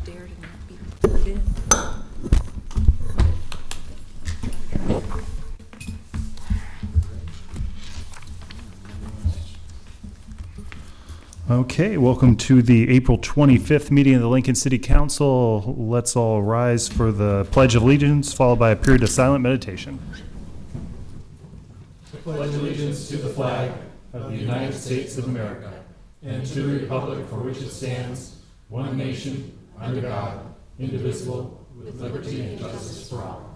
Dare to not be recorded in. Okay, welcome to the April 25th meeting of the Lincoln City Council. Let's all rise for the Pledge of Allegiance, followed by a period of silent meditation. I pledge allegiance to the flag of the United States of America and to the republic for which it stands, one nation, under God, indivisible, with liberty and justice for all.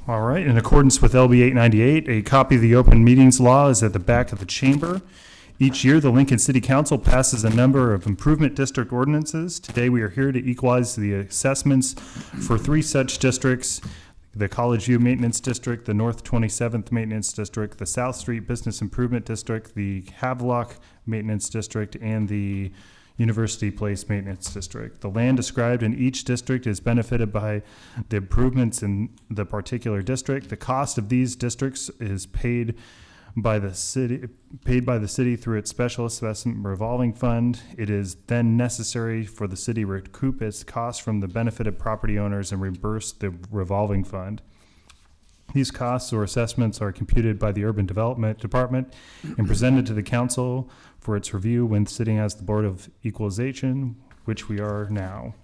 All right, in accordance with LB 898, a copy of the open meetings law is at the back of the chamber. Each year, the Lincoln City Council passes a number of improvement district ordinances. Today, we are here to equalize the assessments for three such districts: the College View Maintenance District, the North 27th Maintenance District, the South Street Business Improvement District, the Havelock Maintenance District, and the University Place Maintenance District. The land described in each district is benefited by the improvements in the particular district. The cost of these districts is paid by the city through its special assessment revolving fund. It is then necessary for the city to recoup its costs from the benefited property owners and reimburse the revolving fund. These costs or assessments are computed by the Urban Development Department and presented to the council for its review when sitting as the Board of Equalization, which we are now.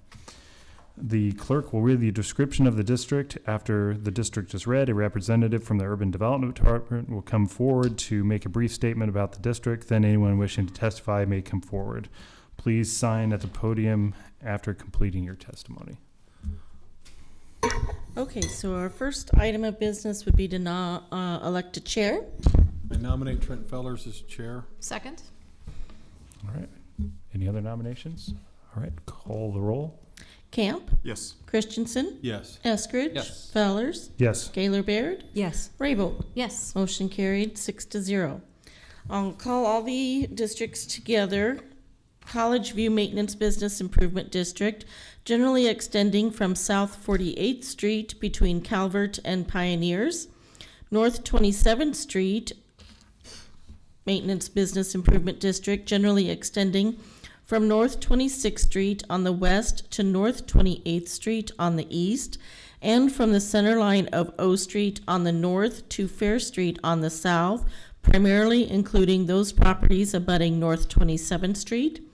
The clerk will read the description of the district. After the district is read, a representative from the Urban Development Department will come forward to make a brief statement about the district. Then anyone wishing to testify may come forward. Please sign at the podium after completing your testimony. Okay, so our first item of business would be to elect a chair. I nominate Trent Fellers as chair. Second? All right. Any other nominations? All right. Call the roll. Camp, Yes. Christensen, Yes. Eskridge, Yes. Fellers, Yes. Gaylor Baird, Yes. Raybold. Yes. Motion carried 6-0. I'll call all the districts together. College View Maintenance Business Improvement District, generally extending from South 48th Street between Calvert and Pioneers. North 27th Street Maintenance Business Improvement District, generally extending from North 26th Street on the west to North 28th Street on the east, and from the center line of O Street on the north to Fair Street on the south, primarily including those properties abutting North 27th Street.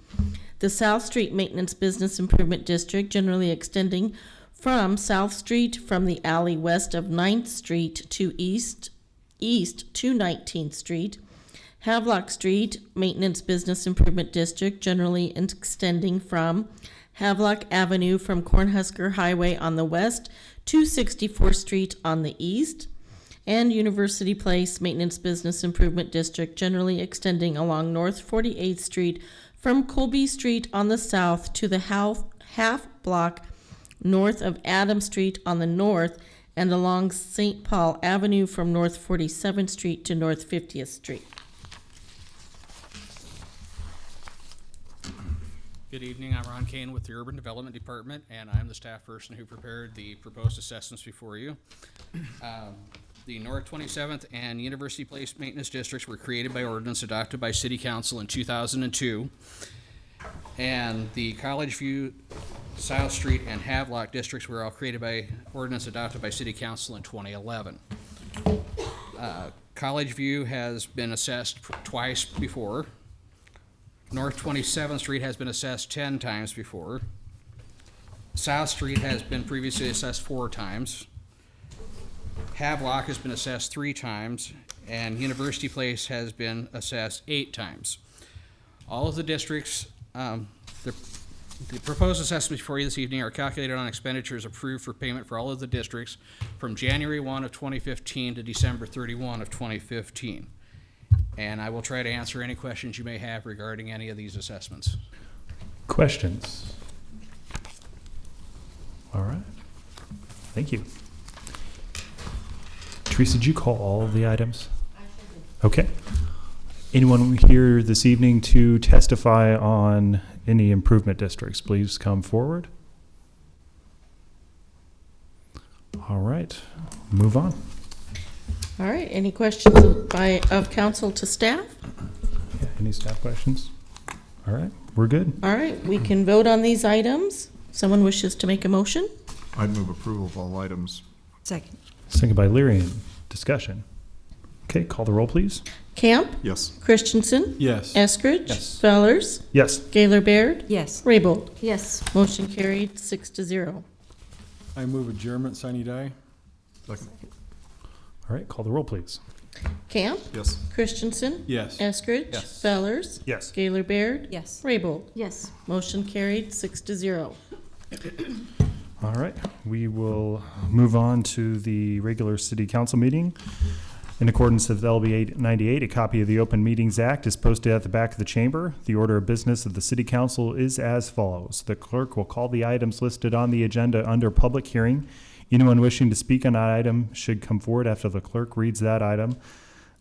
The South Street Maintenance Business Improvement District, generally extending from South Street from the alley west of 9th Street to east to 19th Street. Havelock Street Maintenance Business Improvement District, generally extending from Havelock Avenue from Cornhusker Highway on the west to 64th Street on the east. And University Place Maintenance Business Improvement District, generally extending along North 48th Street from Colby Street on the south to the half block north of Adam Street on the north, and along St. Paul Avenue from North 47th Street to North 50th Street. Good evening, I'm Ron Kane with the Urban Development Department, and I'm the staff person who prepared the proposed assessments before you. The North 27th and University Place Maintenance Districts were created by ordinance adopted by City Council in 2002. And the College View, South Street, and Havelock districts were all created by ordinance adopted by City Council in 2011. College View has been assessed twice before. North 27th Street has been assessed 10 times before. South Street has been previously assessed 4 times. Havelock has been assessed 3 times, and University Place has been assessed 8 times. All of the districts, the proposed assessments before you this evening are calculated on expenditures approved for payment for all of the districts from January 1 of 2015 to December 31 of 2015. And I will try to answer any questions you may have regarding any of these assessments. Questions? All right. Thank you. Teresa, did you call all of the items? Okay. Anyone here this evening to testify on any improvement districts? Please come forward. All right. Move on. All right, any questions of council to staff? Yeah, any staff questions? All right, we're good. All right, we can vote on these items. Someone wishes to make a motion? I'd move approval of all items. Second. Second by Lyrian. Discussion. Okay, call the roll, please. Camp, Yes. Christensen, Yes. Eskridge, Yes. Fellers, Yes. Gaylor Baird, Yes. Raybold. Yes. Motion carried 6-0. I move adjournment, sine die. Second. All right, call the roll, please. Camp, Yes. Christensen, Yes. Eskridge, Yes. Fellers, Yes. Gaylor Baird, Yes. Raybold. Yes. Motion carried 6-0. All right, we will move on to the regular city council meeting. In accordance with LB 898, a copy of the Open Meetings Act is posted at the back of the chamber. The order of business of the city council is as follows. The clerk will call the items listed on the agenda under public hearing. Anyone wishing to speak on that item should come forward after the clerk reads that item.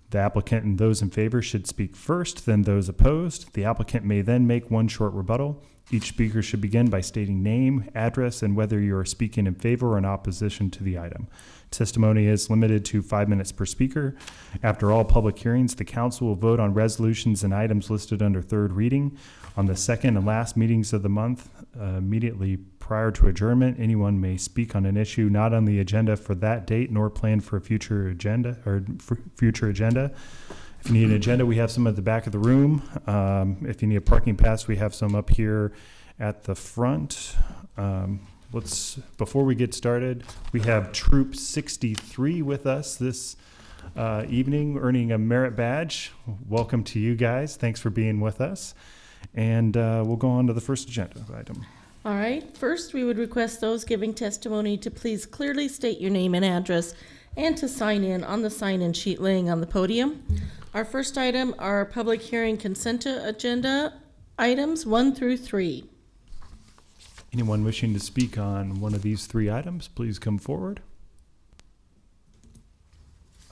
The applicant and those in favor should speak first, then those opposed. The applicant may then make one short rebuttal. Each speaker should begin by stating name, address, and whether you are speaking in favor or in opposition to the item. Testimony is limited to 5 minutes per speaker. After all public hearings, the council will vote on resolutions and items listed under third reading. On the second and last meetings of the month, immediately prior to adjournment, anyone may speak on an issue not on the agenda for that date nor planned for a future agenda. If you need an agenda, we have some at the back of the room. If you need a parking pass, we have some up here at the front. Before we get started, we have Troop 63 with us this evening, earning a merit badge. Welcome to you guys. Thanks for being with us. And we'll go on to the first agenda item. All right, first, we would request those giving testimony to please clearly state your name and address and to sign in on the sign-in sheet laying on the podium. Our first item are public hearing consent agenda items 1 through 3. Anyone wishing to speak on one of these 3 items, please come forward.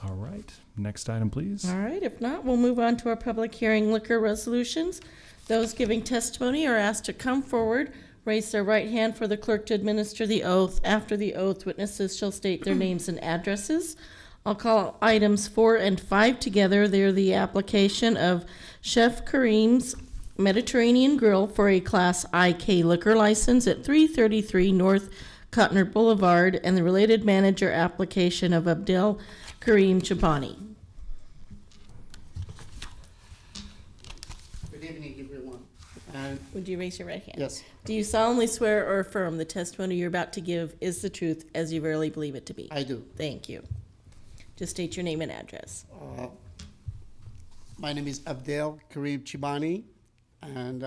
All right, next item, please. All right, if not, we'll move on to our public hearing liquor resolutions. Those giving testimony are asked to come forward, raise their right hand for the clerk to administer the oath. After the oath, witnesses shall state their names and addresses. I'll call items 4 and 5 together. They're the application of Chef Kareem's Mediterranean Grill for a Class IK liquor license at 333 North Cotner Boulevard and the related manager application of Abdel Kareem Chobani. Good evening, everyone. Would you raise your right hand? Yes, Do you solemnly swear or affirm the testimony you're about to give is the truth as you verily believe it to be? I do. Thank you. Just state your name and address. My name is Abdel Kareem Chibani, and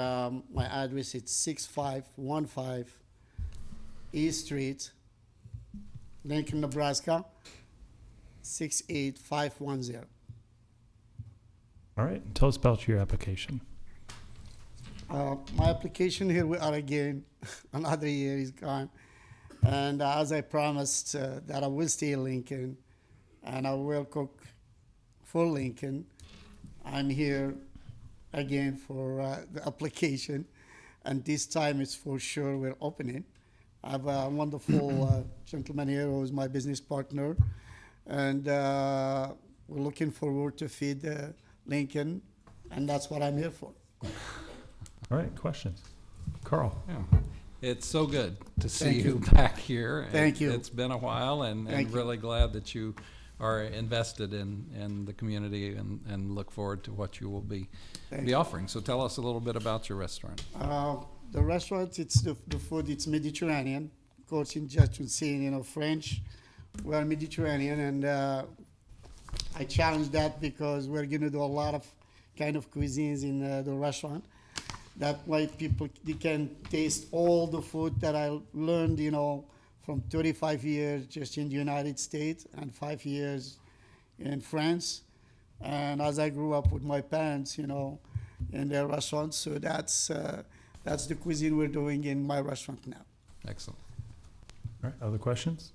my address is 6515 East Street, Lincoln, Nebraska, 68510. All right, tell us about your application. My application, here we are again. Another year is gone. And as I promised that I will stay in Lincoln and I will cook for Lincoln, I'm here again for the application. And this time it's for sure we're opening. I have a wonderful gentleman here who is my business partner. And we're looking forward to feed Lincoln. And that's what I'm here for. All right, questions? Carl? Yeah. It's so good to see Thank you back here. Thank you. It's been a while, and Thank you. really glad that you are invested in the community and look forward to what you will be offering. So tell us a little bit about your restaurant. The restaurant, it's the food, it's Mediterranean. Of course, in just saying, French we're Mediterranean, and I challenge that because we're going to do a lot of kind of cuisines in the restaurant. That way people they can taste all the food that I learned, from 35 years just in the United States and 5 years in France. And as I grew up with my parents, in their restaurants, so that's the cuisine we're doing in my restaurant now. Excellent. All right, other questions?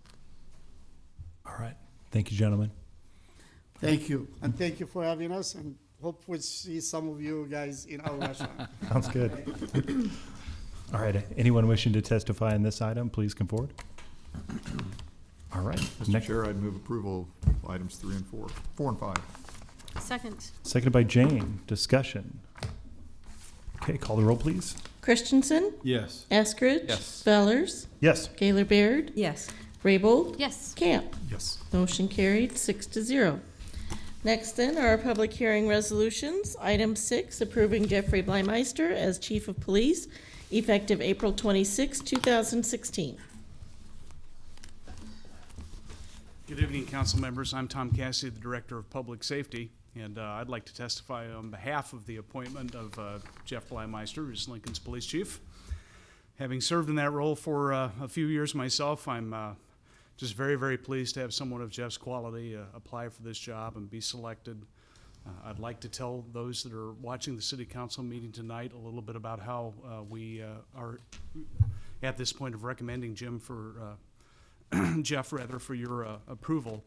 All right, thank you, gentlemen. Thank you, and thank you for having us, and hope we see some of you guys in our restaurant. Sounds good. All right, anyone wishing to testify on this item, please come forward. All right, Mr. next, Chair, I'd move approval of items 3 and 4, 4 and 5. Second. seconded by Jane, discussion. Okay, call the roll, please. Christensen, Yes. Eskridge. Yes. Fellers, Yes. Gaylor Baird, Yes. Raybold, Yes. Camp. Yes. Motion carried, 6-0. Next then are our public hearing resolutions. Item 6, approving Jeffrey Blymeister as Chief of Police, effective April 26, 2016. Good evening, council members. I'm Tom Cassidy, the Director of Public Safety, and I'd like to testify on behalf of the appointment of Jeff Blymeister as Lincoln's Police Chief. Having served in that role for a few years myself, I'm just very, very pleased to have someone of Jeff's quality apply for this job and be selected. I'd like to tell those that are watching the City Council meeting tonight a little bit about how we are at this point of recommending Jeff for your approval.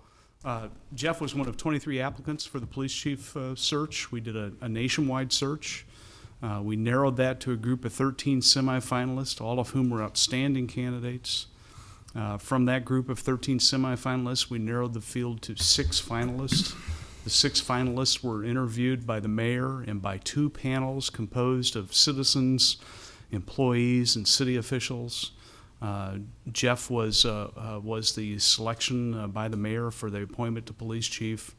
Jeff was one of 23 applicants for the police chief search. We did a nationwide search. We narrowed that to a group of 13 semifinalists, all of whom were outstanding candidates. From that group of 13 semifinalists, we narrowed the field to 6 finalists. The 6 finalists were interviewed by the mayor and by 2 panels composed of citizens, employees, and city officials. Jeff was the selection by the mayor for the appointment to police chief.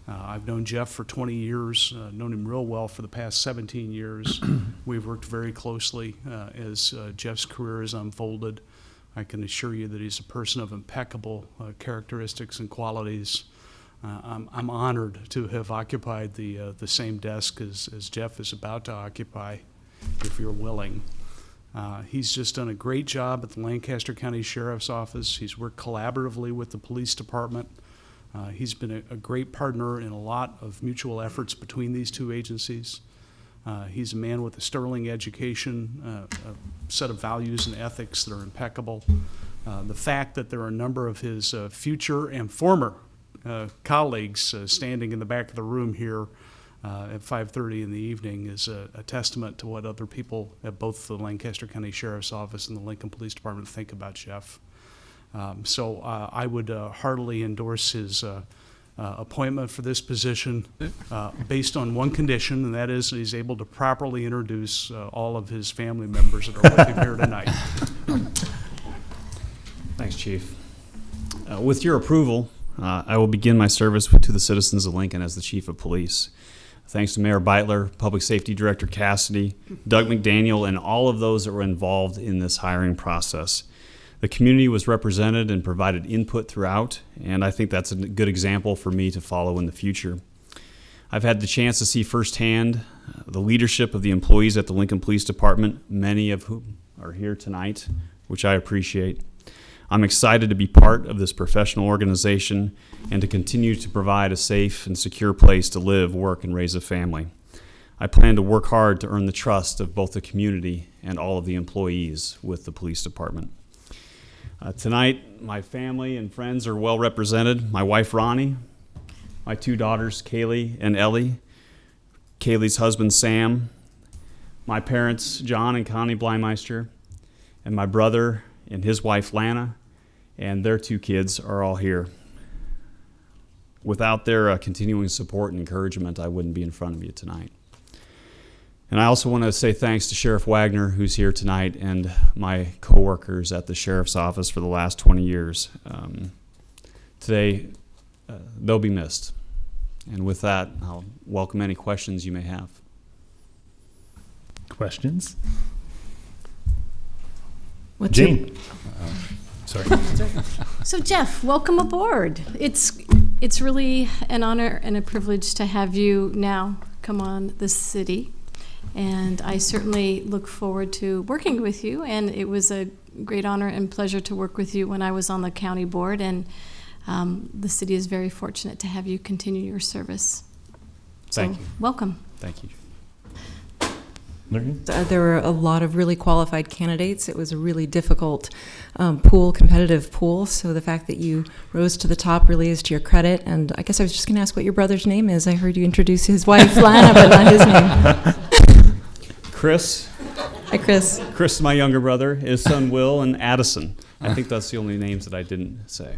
I've known Jeff for 20 years, known him real well for the past 17 years. We've worked very closely as Jeff's career has unfolded. I can assure you that he's a person of impeccable characteristics and qualities. I'm honored to have occupied the same desk as Jeff is about to occupy, if you're willing. He's just done a great job at the Lancaster County Sheriff's Office. He's worked collaboratively with the police department. He's been a great partner in a lot of mutual efforts between these 2 agencies. He's a man with a sterling education, a set of values and ethics that are impeccable. The fact that there are a number of his future and former colleagues standing in the back of the room here at 5:30 in the evening is a testament to what other people at both the Lancaster County Sheriff's Office and the Lincoln Police Department think about Jeff. So I would heartily endorse his appointment for this position based on one condition, and that is that he's able to properly introduce all of his family members that are with him here tonight. Thanks, Chief. With your approval, I will begin my service to the citizens of Lincoln as the Chief of Police. Thanks to Mayor Beitler, Public Safety Director Cassidy, Doug McDaniel, and all of those that were involved in this hiring process. The community was represented and provided input throughout, and I think that's a good example for me to follow in the future. I've had the chance to see firsthand the leadership of the employees at the Lincoln Police Department, many of whom are here tonight, which I appreciate. I'm excited to be part of this professional organization and to continue to provide a safe and secure place to live, work, and raise a family. I plan to work hard to earn the trust of both the community and all of the employees with the police department. Tonight, my family and friends are well represented. My wife, Ronnie, my 2 daughters, Kaylee and Ellie, Kaylee's husband, Sam, my parents, John and Connie Blymeister, and my brother and his wife, Lana, and their 2 kids are all here. Without their continuing support and encouragement, I wouldn't be in front of you tonight. And I also want to say thanks to Sheriff Wagner, who's here tonight, and my coworkers at the Sheriff's Office for the last 20 years. Today, they'll be missed. And with that, I'll welcome any questions you may have. Questions? What's Jane? sorry. So Jeff, welcome aboard. It's really an honor and a privilege to have you now come on the city. And I certainly look forward to working with you. And it was a great honor and pleasure to work with you when I was on the county board. And the city is very fortunate to have you continue your service. Thank you. Welcome. Thank you. There were a lot of really qualified candidates. It was a really difficult competitive pool. So the fact that you rose to the top really is to your credit. And I guess I was just going to ask what your brother's name is. I heard you introduce his wife, Lana, but not his name. Chris. Hi, Chris. Chris is my younger brother. His son, Will, and Addison. I think that's the only names that I didn't say.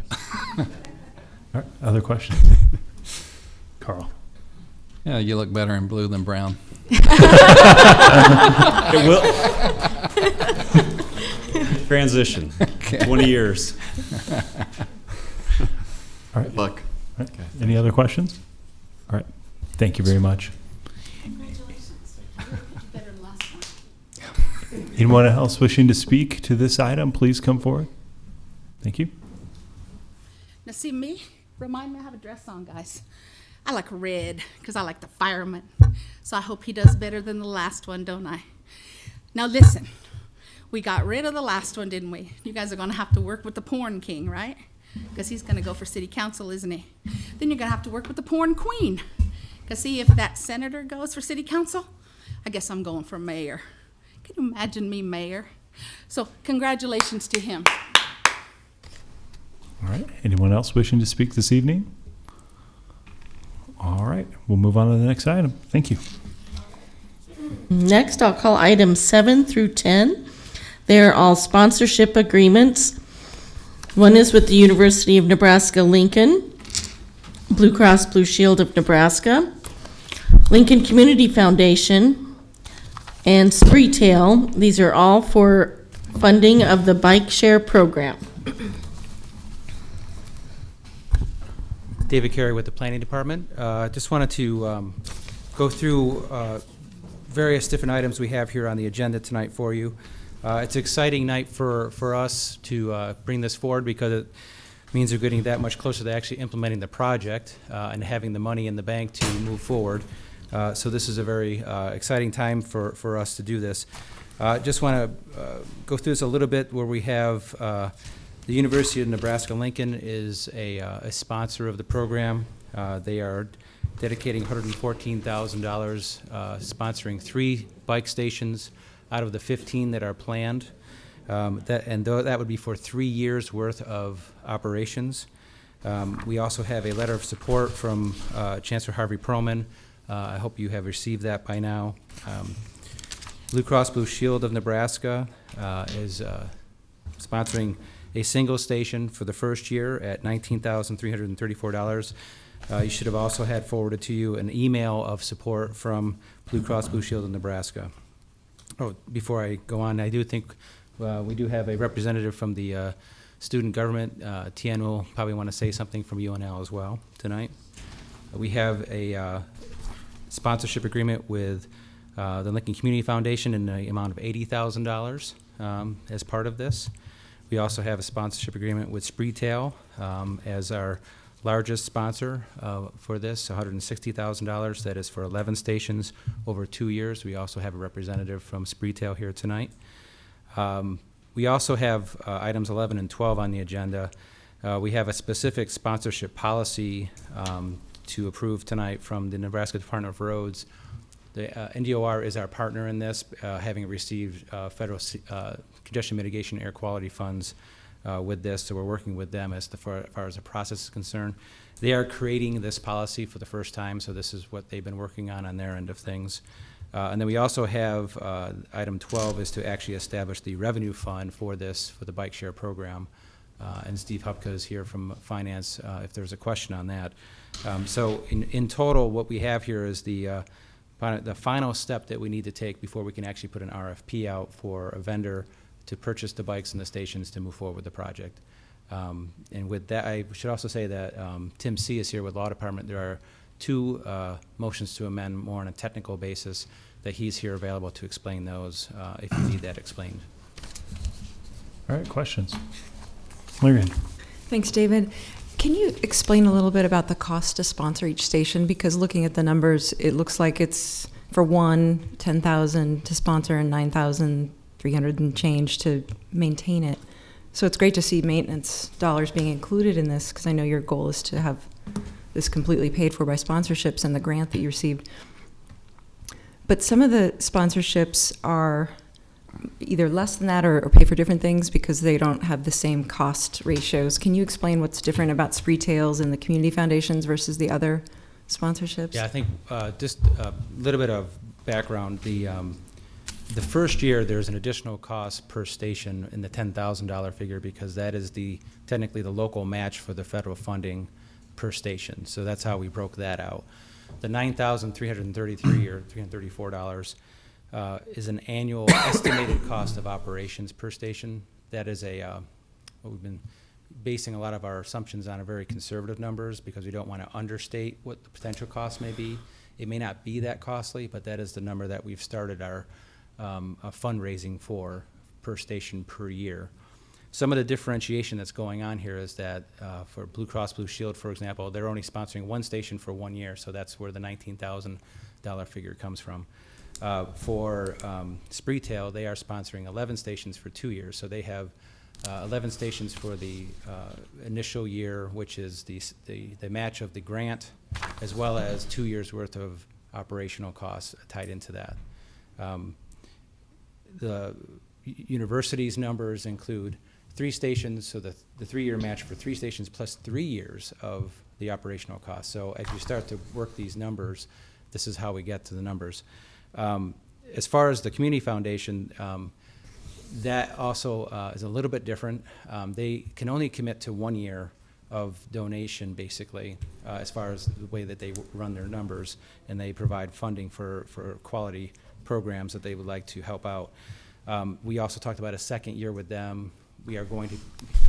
All right, other questions? Carl. Yeah, you look better in blue than brown. It will. Transition. 20 years. All right. Luck. All right. Any other questions? All right. Thank you very much. Anyone else wishing to speak to this item, please come forward. Thank you. Now see me, remind me I have a dress on, guys. I like red because I like the fireman. So I hope he does better than the last one, don't I? Now listen, we got rid of the last one, didn't we? You guys are gonna have to work with the porn king, right? Because he's gonna go for city council, isn't he? Then you're gonna have to work with the porn queen. Because see, if that senator goes for city council, I guess I'm going for mayor. Can you imagine me mayor? So congratulations to him. All right. Anyone else wishing to speak this evening? All right. We'll move on to the next item. Thank you. Next, I'll call items 7 through 10. They're all sponsorship agreements. One is with the University of Nebraska-Lincoln, Blue Cross Blue Shield of Nebraska, Lincoln Community Foundation, and Spreetail. These are all for funding of the bike share program. David Carey with the Planning Department. Just wanted to go through various different items we have here on the agenda tonight for you. It's an exciting night for us to bring this forward because it means we're getting that much closer to actually implementing the project and having the money in the bank to move forward. So this is a very exciting time for us to do this. Just want to go through this a little bit where we have the University of Nebraska-Lincoln is a sponsor of the program. They are dedicating $114,000 sponsoring 3 bike stations out of the 15 that are planned. That would be for 3 years worth of operations. We also have a letter of support from Chancellor Harvey Perlman. I hope you have received that by now. Blue Cross Blue Shield of Nebraska is sponsoring a single station for the first year at $19,334. You should have also had forwarded to you an email of support from Blue Cross Blue Shield of Nebraska. Oh, before I go on, I do think we do have a representative from the student government. Tien will probably want to say something from UNL as well tonight. We have a sponsorship agreement with the Lincoln Community Foundation in the amount of $80,000 as part of this. We also have a sponsorship agreement with Spreetail as our largest sponsor for this, $160,000. That is for 11 stations over 2 years. We also have a representative from Spreetail here tonight. We also have items 11 and 12 on the agenda. We have a specific sponsorship policy to approve tonight from the Nebraska Department of Roads. The NDOR is our partner in this, having received federal congestion mitigation air quality funds with this, so we're working with them as far as the process is concerned. They are creating this policy for the first time, so this is what they've been working on their end of things. And then we also have item 12 is to actually establish the revenue fund for this, for the bike share program. And Steve Hupka is here from finance if there's a question on that. So in total, what we have here is the final step that we need to take before we can actually put an RFP out for a vendor to purchase the bikes and the stations to move forward with the project. And with that, I should also say that Tim C. is here with Law Department. There are 2 motions to amend more on a technical basis that he's here available to explain those if you need that explained. All right, questions? Lorian. Thanks, David. Can you explain a little bit about the cost to sponsor each station? Because looking at the numbers, it looks like it's for one, 10,000 to sponsor and 9,300 and change to maintain it. So it's great to see maintenance dollars being included in this, because I know your goal is to have this completely paid for by sponsorships and the grant that you received. But some of the sponsorships are either less than that or pay for different things because they don't have the same cost ratios. Can you explain what's different about Spreetails and the community foundations versus the other sponsorships? Yeah, I think just a little bit of background. The first year, there's an additional cost per station in the $10,000 figure because that is technically the local match for the federal funding per station. So that's how we broke that out. The $9,333 or $334 is an annual estimated cost of operations per station. That is what we've been basing a lot of our assumptions on, are very conservative numbers because we don't want to understate what the potential cost may be. It may not be that costly, but that is the number that we've started our fundraising for per station per year. Some of the differentiation that's going on here is that for Blue Cross Blue Shield, for example, they're only sponsoring one station for 1 year, so that's where the $19,000 figure comes from. For Spreetail, they are sponsoring 11 stations for 2 years, so they have 11 stations for the initial year, which is the match of the grant, as well as 2 years worth of operational costs tied into that. The university's numbers include 3 stations, so the 3-year match for 3 stations plus 3 years of the operational costs. So as you start to work these numbers, this is how we get to the numbers. As far as the community foundation, that also is a little bit different. They can only commit to 1 year of donation, basically, as far as the way that they run their numbers, and they provide funding for quality programs that they would like to help out. We also talked about a second year with them. We are going to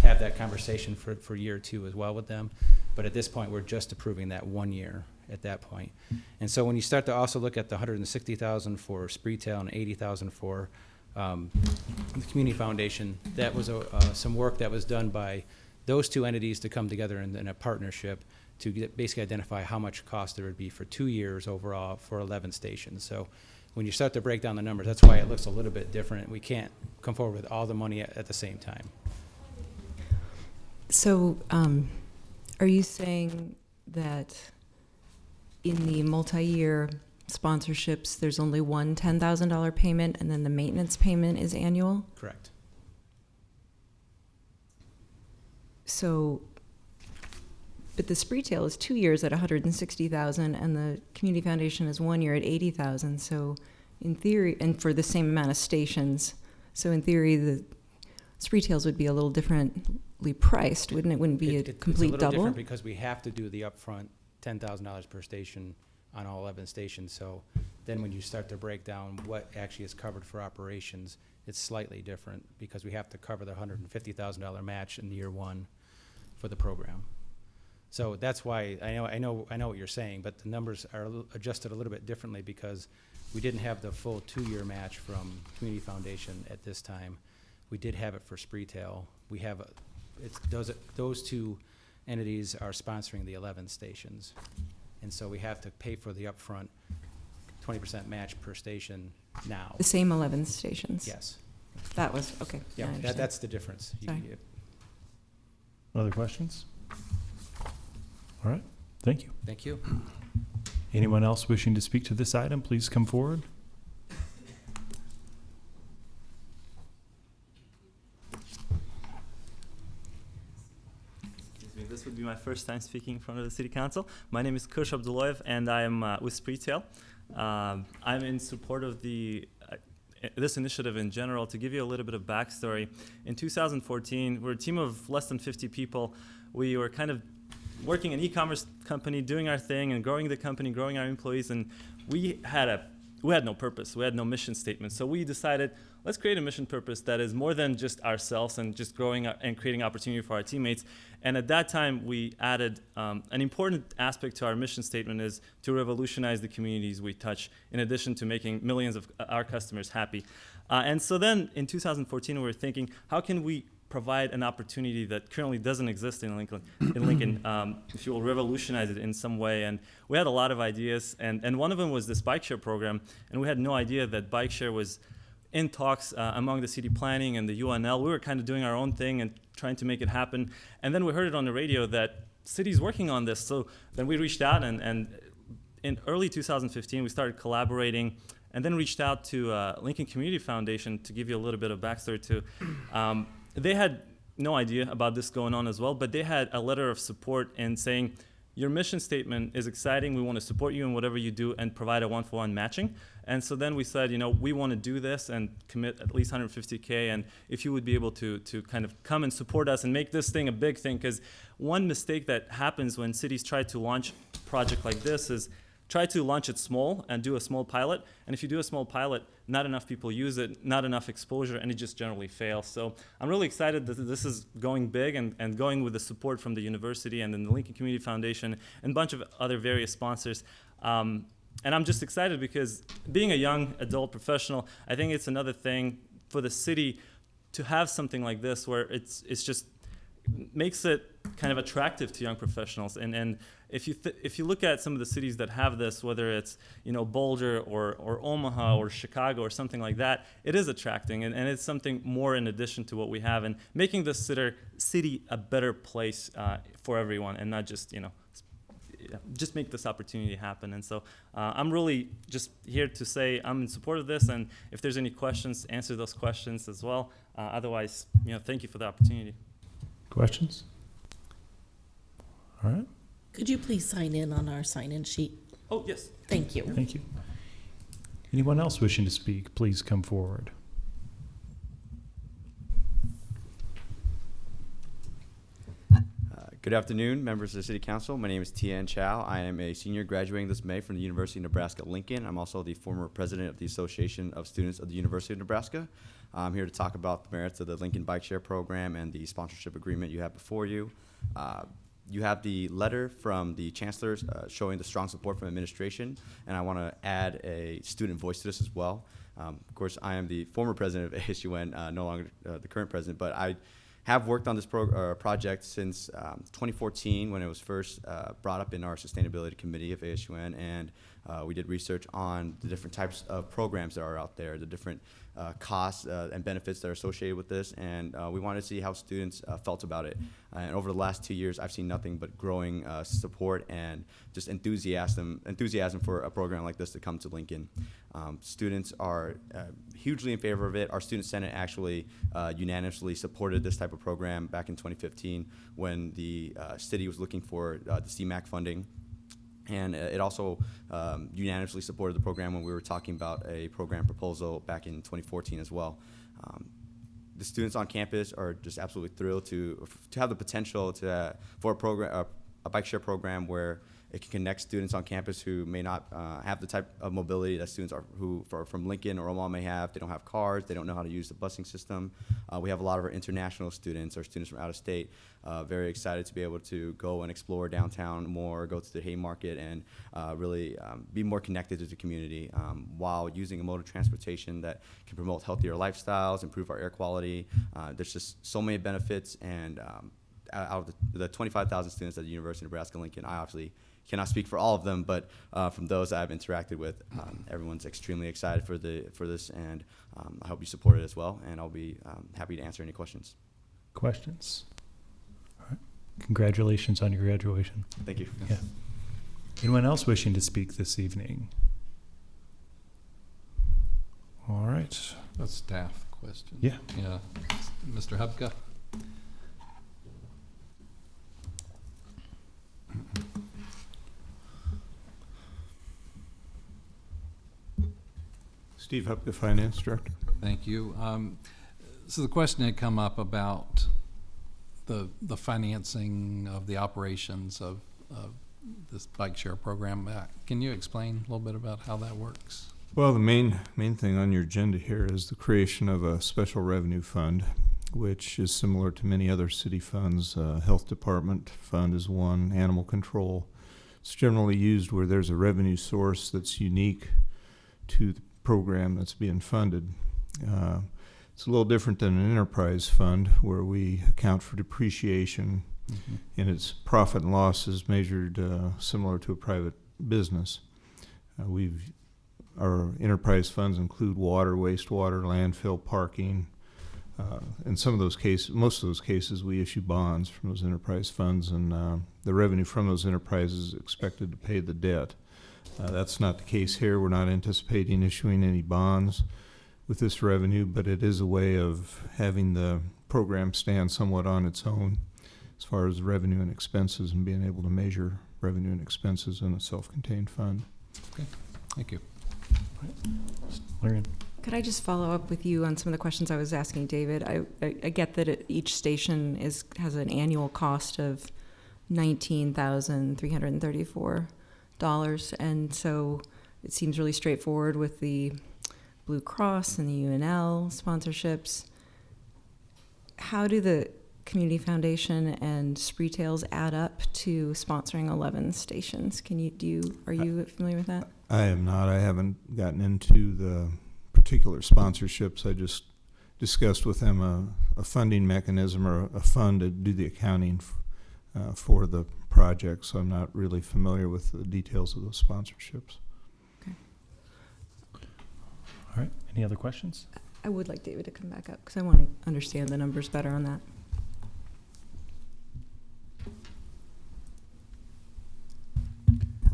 have that conversation for year 2 as well with them, but at this point, we're just approving that 1 year at that point. And so when you start to also look at the $160,000 for Spreetail and $80,000 for the Community Foundation, that was some work that was done by those 2 entities to come together in a partnership to basically identify how much cost there would be for 2 years overall for 11 stations. So when you start to break down the numbers, that's why it looks a little bit different. We can't come forward with all the money at the same time. So are you saying that in the multi-year sponsorships, there's only one $10,000 payment and then the maintenance payment is annual? Correct. So, but the Spreetail is 2 years at $160,000 and the Community Foundation is 1 year at $80,000. So in theory, and for the same amount of stations, so in theory, the Spreetails would be a little differently priced, wouldn't it? Wouldn't be a complete it's a little double? different because we have to do the upfront $10,000 per station on all 11 stations. So then when you start to break down what actually is covered for operations, it's slightly different because we have to cover the $150,000 match in year 1 for the program. So that's why I know what you're saying, but the numbers are adjusted a little bit differently because we didn't have the full 2-year match from Community Foundation at this time. We did have it for Spreetail. We have those 2 entities are sponsoring the 11 stations, and so we have to pay for the upfront 20% match per station now. The same 11 stations? Yes. That was, okay. Yeah, I understand. that's the difference. Sorry. Other questions? All right, thank you. Thank you. Anyone else wishing to speak to this item, please come forward. This would be my first time speaking in front of the City Council. My name is Kush Abdullayev, and I am with Spreetail. I'm in support of this initiative in general. To give you a little bit of backstory, in 2014, we're a team of less than 50 people. We were kind of working an e-commerce company, doing our thing and growing the company, growing our employees, and we had no purpose. We had no mission statement. So we decided, let's create a mission purpose that is more than just ourselves and just growing and creating opportunity for our teammates. And at that time, we added an important aspect to our mission statement is to revolutionize the communities we touch, in addition to making millions of our customers happy. And so then in 2014, we were thinking, how can we provide an opportunity that currently doesn't exist in Lincoln, if you will revolutionize it in some way. And we had a lot of ideas, and one of them was this bike share program, and we had no idea that bike share was in talks among the city planning and the UNL. We were kind of doing our own thing and trying to make it happen. And then we heard it on the radio that city's working on this. So then we reached out, and in early 2015, we started collaborating, and then reached out to Lincoln Community Foundation. To give you a little bit of backstory too. They had no idea about this going on as well, but they had a letter of support and saying, your mission statement is exciting. We want to support you in whatever you do and provide a 1-for-1 matching. And so then we said, we want to do this and commit at least $150K. And if you would be able to kind of come and support us and make this thing a big thing, because one mistake that happens when cities try to launch a project like this is try to launch it small and do a small pilot. And if you do a small pilot, not enough people use it, not enough exposure, and it just generally fails. So I'm really excited that this is going big and going with the support from the university and then the Lincoln Community Foundation and a bunch of other various sponsors. And I'm just excited because being a young adult professional, I think it's another thing for the city to have something like this where it's just makes it kind of attractive to young professionals. And if you look at some of the cities that have this, whether it's Boulder or Omaha or Chicago or something like that, it is attracting, and it's something more in addition to what we have, and making the city a better place for everyone, and not just just make this opportunity happen. And so I'm really just here to say I'm in support of this, and if there's any questions, answer those questions as well. Otherwise, thank you for the opportunity. Questions? All right. Could you please sign in on our sign-in sheet? Oh, yes. Thank you. Thank you. Anyone else wishing to speak, please come forward. Good afternoon, members of the City Council. My name is Tian Chow. I am a senior graduating this May from the University of Nebraska-Lincoln. I'm also the former president of the Association of Students of the University of Nebraska. I'm here to talk about the merits of the Lincoln Bike Share Program and the sponsorship agreement you have before you. You have the letter from the chancellor showing the strong support from administration, and I want to add a student voice to this as well. Of course, I am the former president of ASUN, no longer the current president, but I have worked on this project since 2014 when it was first brought up in our sustainability committee of ASUN, and we did research on the different types of programs that are out there, the different costs and benefits that are associated with this, and we wanted to see how students felt about it. And over the last 2 years, I've seen nothing but growing support and just enthusiasm for a program like this to come to Lincoln. Students are hugely in favor of it. Our student senate actually unanimously supported this type of program back in 2015 when the city was looking for the CMAQ funding. And it also unanimously supported the program when we were talking about a program proposal back in 2014 as well. The students on campus are just absolutely thrilled to have the potential for a bike share program where it can connect students on campus who may not have the type of mobility that students who are from Lincoln or Omaha may have. They don't have cars. They don't know how to use the busing system. We have a lot of our international students or students from out of state very excited to be able to go and explore downtown more, go to the Haymarket, and really be more connected to the community while using a mode of transportation that can promote healthier lifestyles, improve our air quality. There's just so many benefits, and out of the 25,000 students at the University of Nebraska-Lincoln, I obviously cannot speak for all of them, but from those I've interacted with, everyone's extremely excited for this, and I hope you support it as well, and I'll be happy to answer any questions. Questions? All right. Congratulations on your graduation. Thank you. Yeah. Anyone else wishing to speak this evening? All right. A staff question. Yeah. Yeah. Mr. Hubka. Steve Hupka, Finance Director. Thank you. So the question had come up about the financing of the operations of this bike share program. Can you explain a little bit about how that works? Well, the main thing on your agenda here is the creation of a special revenue fund, which is similar to many other city funds. Health Department fund is one, animal control. It's generally used where there's a revenue source that's unique to the program that's being funded. It's a little different than an enterprise fund where we account for depreciation and its profit and loss is measured similar to a private business. Our enterprise funds include water, wastewater, landfill, parking. In some of those cases, most of those cases, we issue bonds from those enterprise funds, and the revenue from those enterprises is expected to pay the debt. That's not the case here. We're not anticipating issuing any bonds with this revenue, but it is a way of having the program stand somewhat on its own as far as revenue and expenses and being able to measure revenue and expenses in a self-contained fund. Okay, thank you. Larian. Could I just follow up with you on some of the questions I was asking David? I get that each station has an annual cost of $19,334, and so it seems really straightforward with the Blue Cross and the UNL sponsorships. How do the Community Foundation and Spreetails add up to sponsoring 11 stations? Are you familiar with that? I am not. I haven't gotten into the particular sponsorships. I just discussed with them a funding mechanism or a fund to do the accounting for the project, so I'm not really familiar with the details of those sponsorships. Okay. All right. Any other questions? I would like David to come back up because I want to understand the numbers better on that.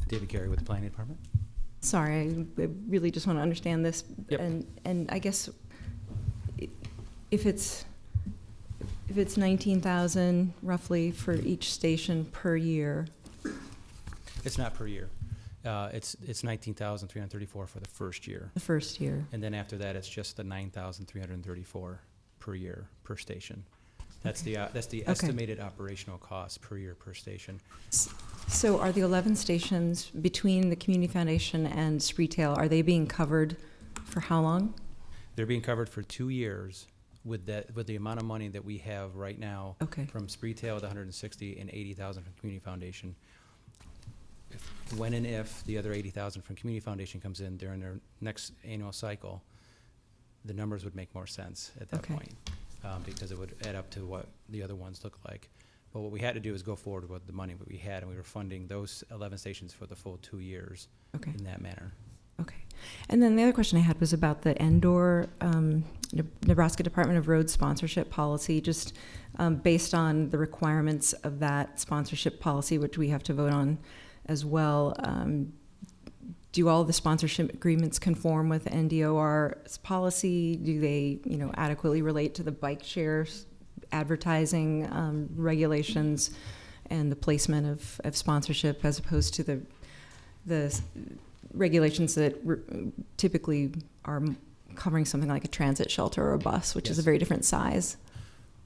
David Carey with the Planning Department. Sorry, I really just want to understand this. Yep. And I guess if it's 19,000 roughly for each station per year. It's not per year. It's 19,334 for the first year. The first year. And then after that, it's just the 9,334 per year per station. That's the Okay. estimated operational cost per year per station. So are the 11 stations between the Community Foundation and Spreetail, are they being covered for how long? They're being covered for 2 years with the amount of money that we have right now. Okay. From Spreetail with 160 and 80,000 from Community Foundation. When and if the other 80,000 from Community Foundation comes in during their next annual cycle, the numbers would make more sense at that Okay. point, because it would add up to what the other ones look like. But what we had to do is go forward with the money that we had, and we were funding those 11 stations for the full 2 years. Okay. In that manner. Okay. And then the other question I had was about the Endor, Nebraska Department of Roads sponsorship policy, just based on the requirements of that sponsorship policy, which we have to vote on as well. Do all the sponsorship agreements conform with NDOR's policy? Do they, adequately relate to the bike shares advertising regulations and the placement of sponsorship as opposed to the regulations that typically are covering something like a transit shelter or a bus, which is a Yes. very different size?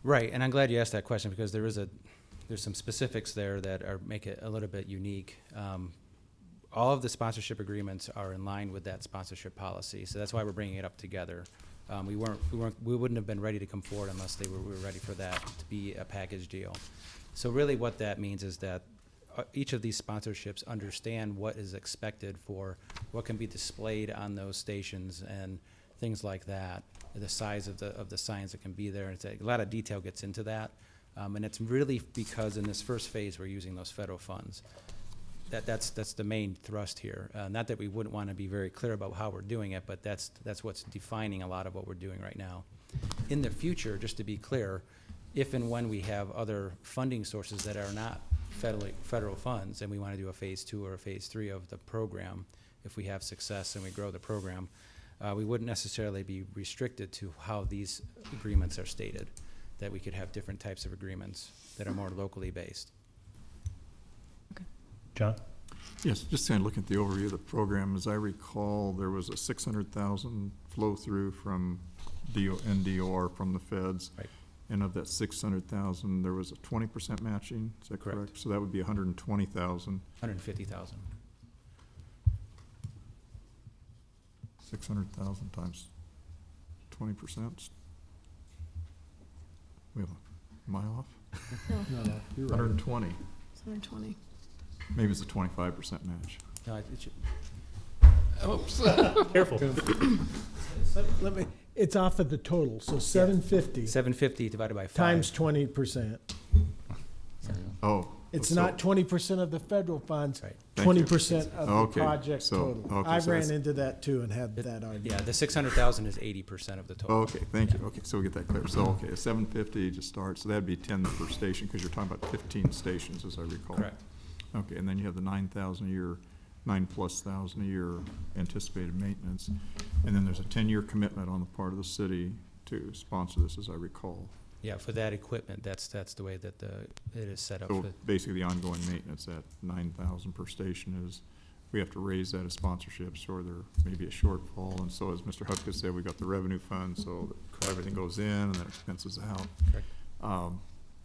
Right, and I'm glad you asked that question because there's some specifics there that make it a little bit unique. All of the sponsorship agreements are in line with that sponsorship policy, so that's why we're bringing it up together. We wouldn't have been ready to come forward unless we were ready for that to be a package deal. So really what that means is that each of these sponsorships understand what is expected for what can be displayed on those stations and things like that, the size of the signs that can be there. It's a lot of detail gets into that, and it's really because in this first phase we're using those federal funds. That's the main thrust here. Not that we wouldn't want to be very clear about how we're doing it, but that's what's defining a lot of what we're doing right now. In the future, just to be clear, if and when we have other funding sources that are not federal funds, and we want to do a phase 2 or a phase 3 of the program, if we have success and we grow the program, we wouldn't necessarily be restricted to how these agreements are stated, that we could have different types of agreements that are more locally based. John? Yes, just kind of looking at the overview of the program, as I recall, there was a 600,000 flow through from NDOR from the feds. Right. And of that 600,000, there was a 20% matching, is that correct? Correct. So that would be 120,000. 150,000. 600,000 times 20%. We have a mile off? No, you're right. 120. It's 120. Maybe it's a 25% match. No, it should. Oops. Careful. Let me, It's off of the total, so 750 750 divided by 5. times 20%. Oh. It's so- not 20% of the federal funds, Right. Thank you. 20% of the Okay, project so- total. okay, I so ran that's- into that too and had that argument. Yeah, the 600,000 is 80% of the total. Okay, thank you. Okay, so we get that clear. So, okay, 750 to start, so that'd be 10 per station, because you're talking about 15 stations, as I recall. Correct. Okay, and then you have the 9,000 a year, 9+ thousand a year anticipated maintenance. And then there's a 10-year commitment on the part of the city to sponsor this, as I recall. Yeah, for that equipment, that's the way that it is set up. So for- basically, the ongoing maintenance at 9,000 per station is, we have to raise that as sponsorships, or there may be a shortfall. And so, as Mr. Hupkis said, we got the revenue fund, so that everything goes in and then expenses out. Correct.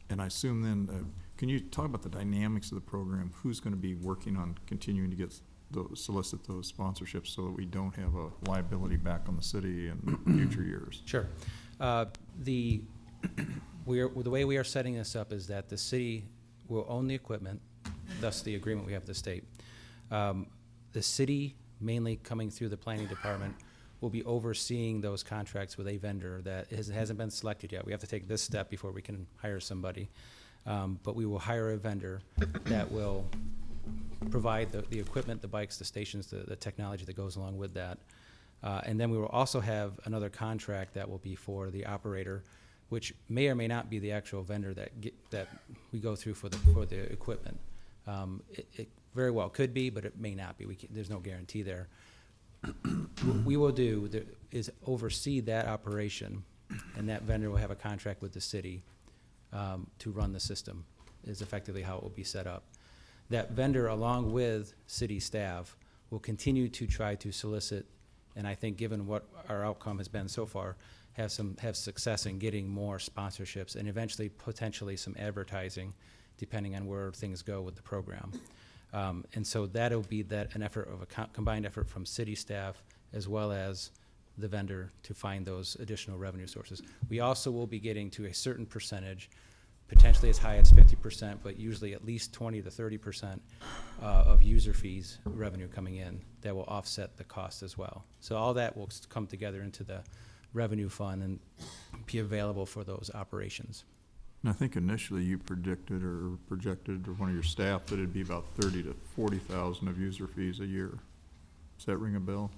And I assume then, can you talk about the dynamics of the program? Who's going to be working on continuing to get solicit those sponsorships so that we don't have a liability back on the city in future years? Sure. The way we are setting this up is that the city will own the equipment, thus the agreement we have with the state. The city, mainly coming through the planning department, will be overseeing those contracts with a vendor that hasn't been selected yet. We have to take this step before we can hire somebody. But we will hire a vendor that will provide the equipment, the bikes, the stations, the technology that goes along with that. And then we will also have another contract that will be for the operator, which may or may not be the actual vendor that we go through for the equipment. It very well could be, but it may not be. There's no guarantee there. What we will do is oversee that operation, and that vendor will have a contract with the city to run the system, is effectively how it will be set up. That vendor, along with city staff, will continue to try to solicit, and I think given what our outcome has been so far, have success in getting more sponsorships and eventually potentially some advertising, depending on where things go with the program. And so that'll be an effort of a combined effort from city staff as well as the vendor to find those additional revenue sources. We also will be getting to a certain percentage, potentially as high as 50%, but usually at least 20 to 30% of user fees revenue coming in that will offset the cost as well. So all that will come together into the revenue fund and be available for those operations. And I think initially you predicted or projected, or one of your staff, that it'd be about 30 to 40,000 of user fees a year. Does that ring a bell?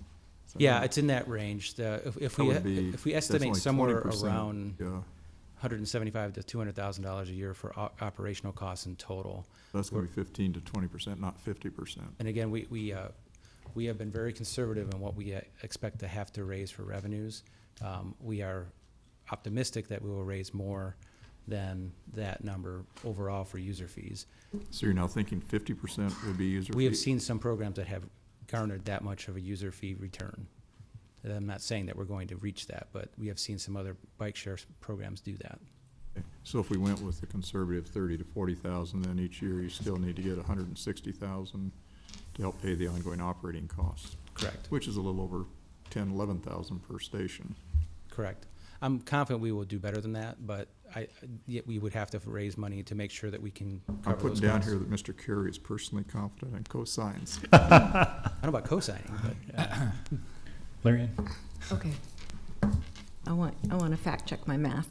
Is that Yeah, right? it's in that range. If That would be- we that's estimate only somewhere 20%, around yeah. $175,000 to $200,000 a year for operational costs in total. That's going to be 15 to 20%, not 50%. And again, we have been very conservative in what we expect to have to raise for revenues. We are optimistic that we will raise more than that number overall for user fees. So you're now thinking 50% would be user fees? We have seen some programs that have garnered that much of a user fee return. And I'm not saying that we're going to reach that, but we have seen some other bike share programs do that. Okay. So if we went with the conservative 30 to 40,000, then each year you still need to get 160,000 to help pay the ongoing operating costs. Correct. Which is a little over 10, 11,000 per station. Correct. I'm confident we will do better than that, but yet we would have to raise money to make sure that we can I'm cover putting those down costs. here that Mr. Carey is personally confident and co-signs. I don't know about co-signing, but. Larry? Okay. I want to fact check my math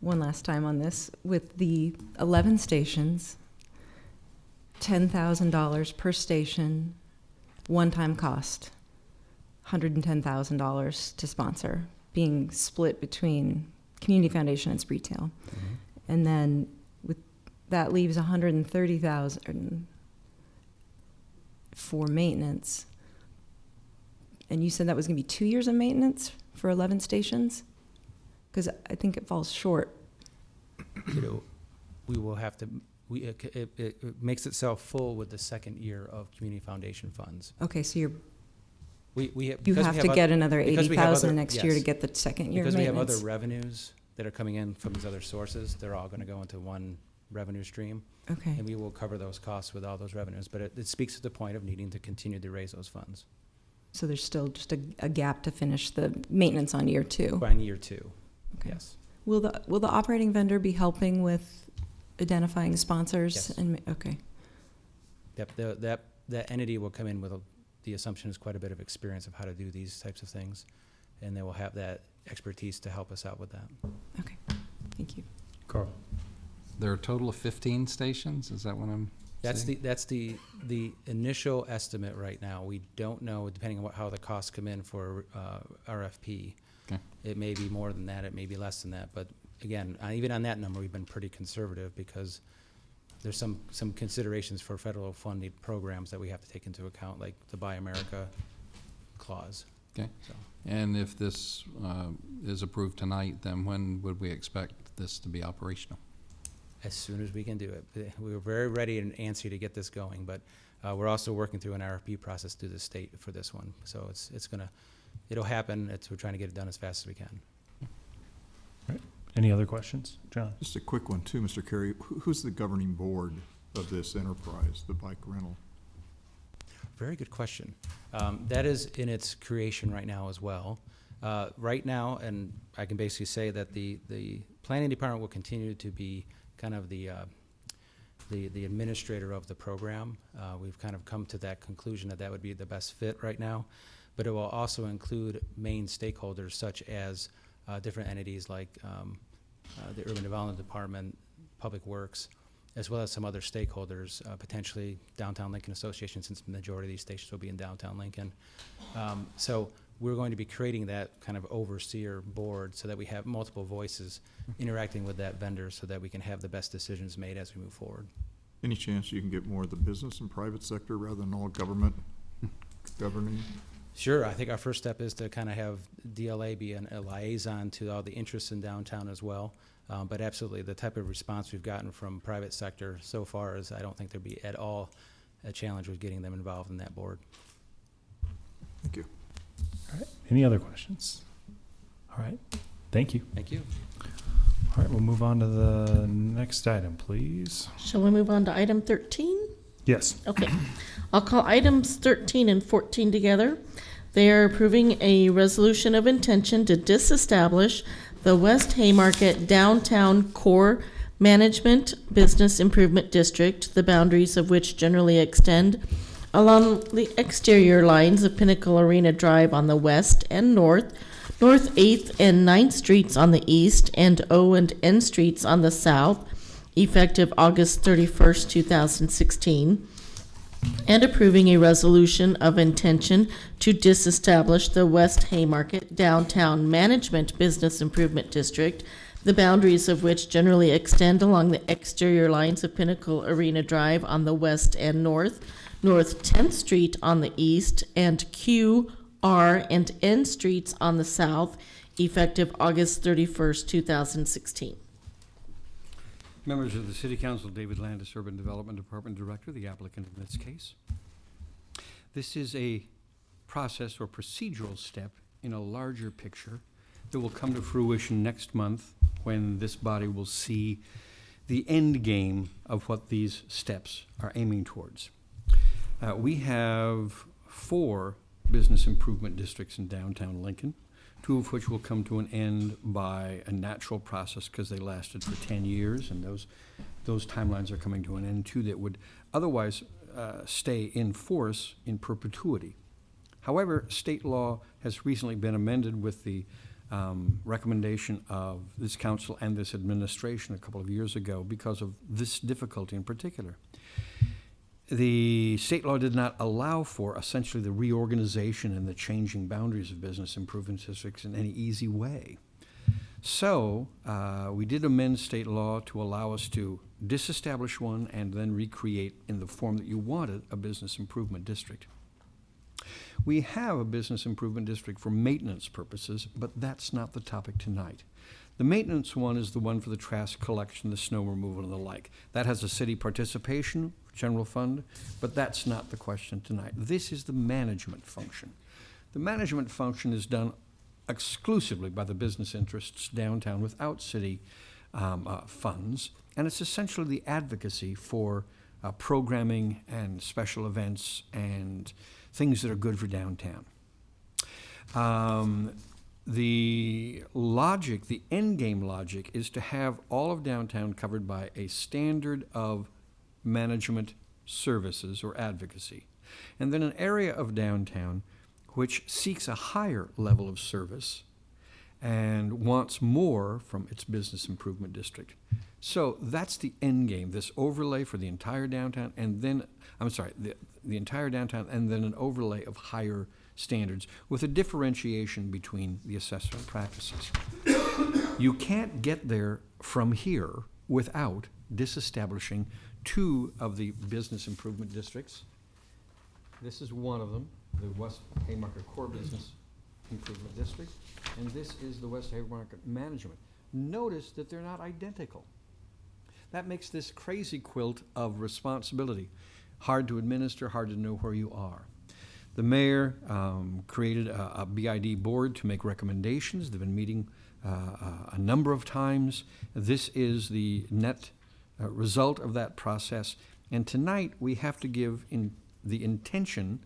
one last time on this. With the 11 stations, $10,000 per station, one-time cost, $110,000 to sponsor, being split between Community Foundation and Spreetail. And then that leaves $130,000 for maintenance. And you said that was going to be 2 years of maintenance for 11 stations? Because I think it falls short. We will have to, it makes itself full with the second year of Community Foundation funds. Okay, so you because have we to have get oth- another because we have 80,000 other- next year to yes. get the second year Because we have maintenance. other revenues that are coming in from these other sources, they're all gonna go into one revenue stream. Okay. And we will cover those costs with all those revenues, but it speaks to the point of needing to continue to raise those funds. So there's still just a gap to finish the maintenance on year 2. By year 2, Okay. yes. Will the operating vendor be helping with identifying sponsors? Yes. Okay. Yep, that entity will come in with the assumption is quite a bit of experience of how to do these types of things. And they will have that expertise to help us out with that. Okay, thank you. Carl? There are a total of 15 stations, is that what I'm seeing? That's the initial estimate right now. We don't know, depending on how the costs come in for RFP. Okay. It may be more than that, it may be less than that, but again, even on that number, we've been pretty conservative because there's some considerations for federal funded programs that we have to take into account, like the Buy America clause. Okay. So, And if this is approved tonight, then when would we expect this to be operational? as soon as we can do it. We were very ready and antsy to get this going, but we're also working through an RFP process through the state for this one. So it'll happen. We're trying to get it done as fast as we can. Any other questions? John? Just a quick one too, Mr. Carey. Who's the governing board of this enterprise, the bike rental? Very good question. That is in its creation right now as well. Right now, and I can basically say that the planning department will continue to be kind of the administrator of the program. We've kind of come to that conclusion that would be the best fit right now, but it will also include main stakeholders such as different entities like the Urban Development Department, Public Works, as well as some other stakeholders, potentially Downtown Lincoln Association, since the majority of these stations will be in downtown Lincoln. So we're going to be creating that kind of overseer board so that we have multiple voices interacting with that vendor so that we can have the best decisions made as we move forward. Any chance you can get more of the business and private sector rather than all government governing? Sure. I think our first step is to kind of have DLA be a liaison to all the interests in downtown as well. But absolutely, the type of response we've gotten from private sector so far is I don't think there'd be at all a challenge with getting them involved in that board. Thank you. All right. Any other questions? All right. Thank you. Thank you. All right. We'll move on to the next item, please. Shall we move on to item 13? Yes. Okay. I'll call items 13 and 14 together. They are approving a resolution of intention to disestablish the West Haymarket Downtown Core Management Business Improvement District, the boundaries of which generally extend along the exterior lines of Pinnacle Arena Drive on the west and north, North 8th and 9th Streets on the east, and O and N Streets on the south, effective August 31st, 2016, and approving a resolution of intention to disestablish the West Haymarket Downtown Management Business Improvement District, the boundaries of which generally extend along the exterior lines of Pinnacle Arena Drive on the west and north, North 10th Street on the east, and Q, R, and N Streets on the south, effective August 31st, 2016. Members of the City Council, David Landis, Urban Development Department Director, the applicant in this case. This is a process or procedural step in a larger picture that will come to fruition next month when this body will see the end game of what these steps are aiming towards. We have 4 business improvement districts in downtown Lincoln, 2 of which will come to an end by a natural process because they lasted for 10 years, and those timelines are coming to an end, 2 that would otherwise stay in force in perpetuity. However, state law has recently been amended with the recommendation of this council and this administration a couple of years ago because of this difficulty in particular. The state law did not allow for essentially the reorganization and the changing boundaries of business improvement districts in any easy way. So we did amend state law to allow us to disestablish one and then recreate in the form that you wanted a business improvement district. We have a business improvement district for maintenance purposes, but that's not the topic tonight. The maintenance one is the one for the trash collection, the snow removal, and the like. That has a city participation, general fund, but that's not the question tonight. This is the management function. The management function is done exclusively by the business interests downtown without city funds, and it's essentially the advocacy for programming and special events and things that are good for downtown. The logic, the end game logic, is to have all of downtown covered by a standard of management services or advocacy, and then an area of downtown which seeks a higher level of service and wants more from its business improvement district. So that's the end game, this overlay for the entire downtown, and then, the entire downtown, and then an overlay of higher standards with a differentiation between the assessment practices. You can't get there from here without disestablishing two of the business improvement districts. This is one of them, the West Haymarket Core Business Improvement District, and this is the West Haymarket Management. Notice that they're not identical. That makes this crazy quilt of responsibility. Hard to administer, hard to know where you are. The mayor created a BID board to make recommendations. They've been meeting a number of times. This is the net result of that process. And tonight we have to give the intention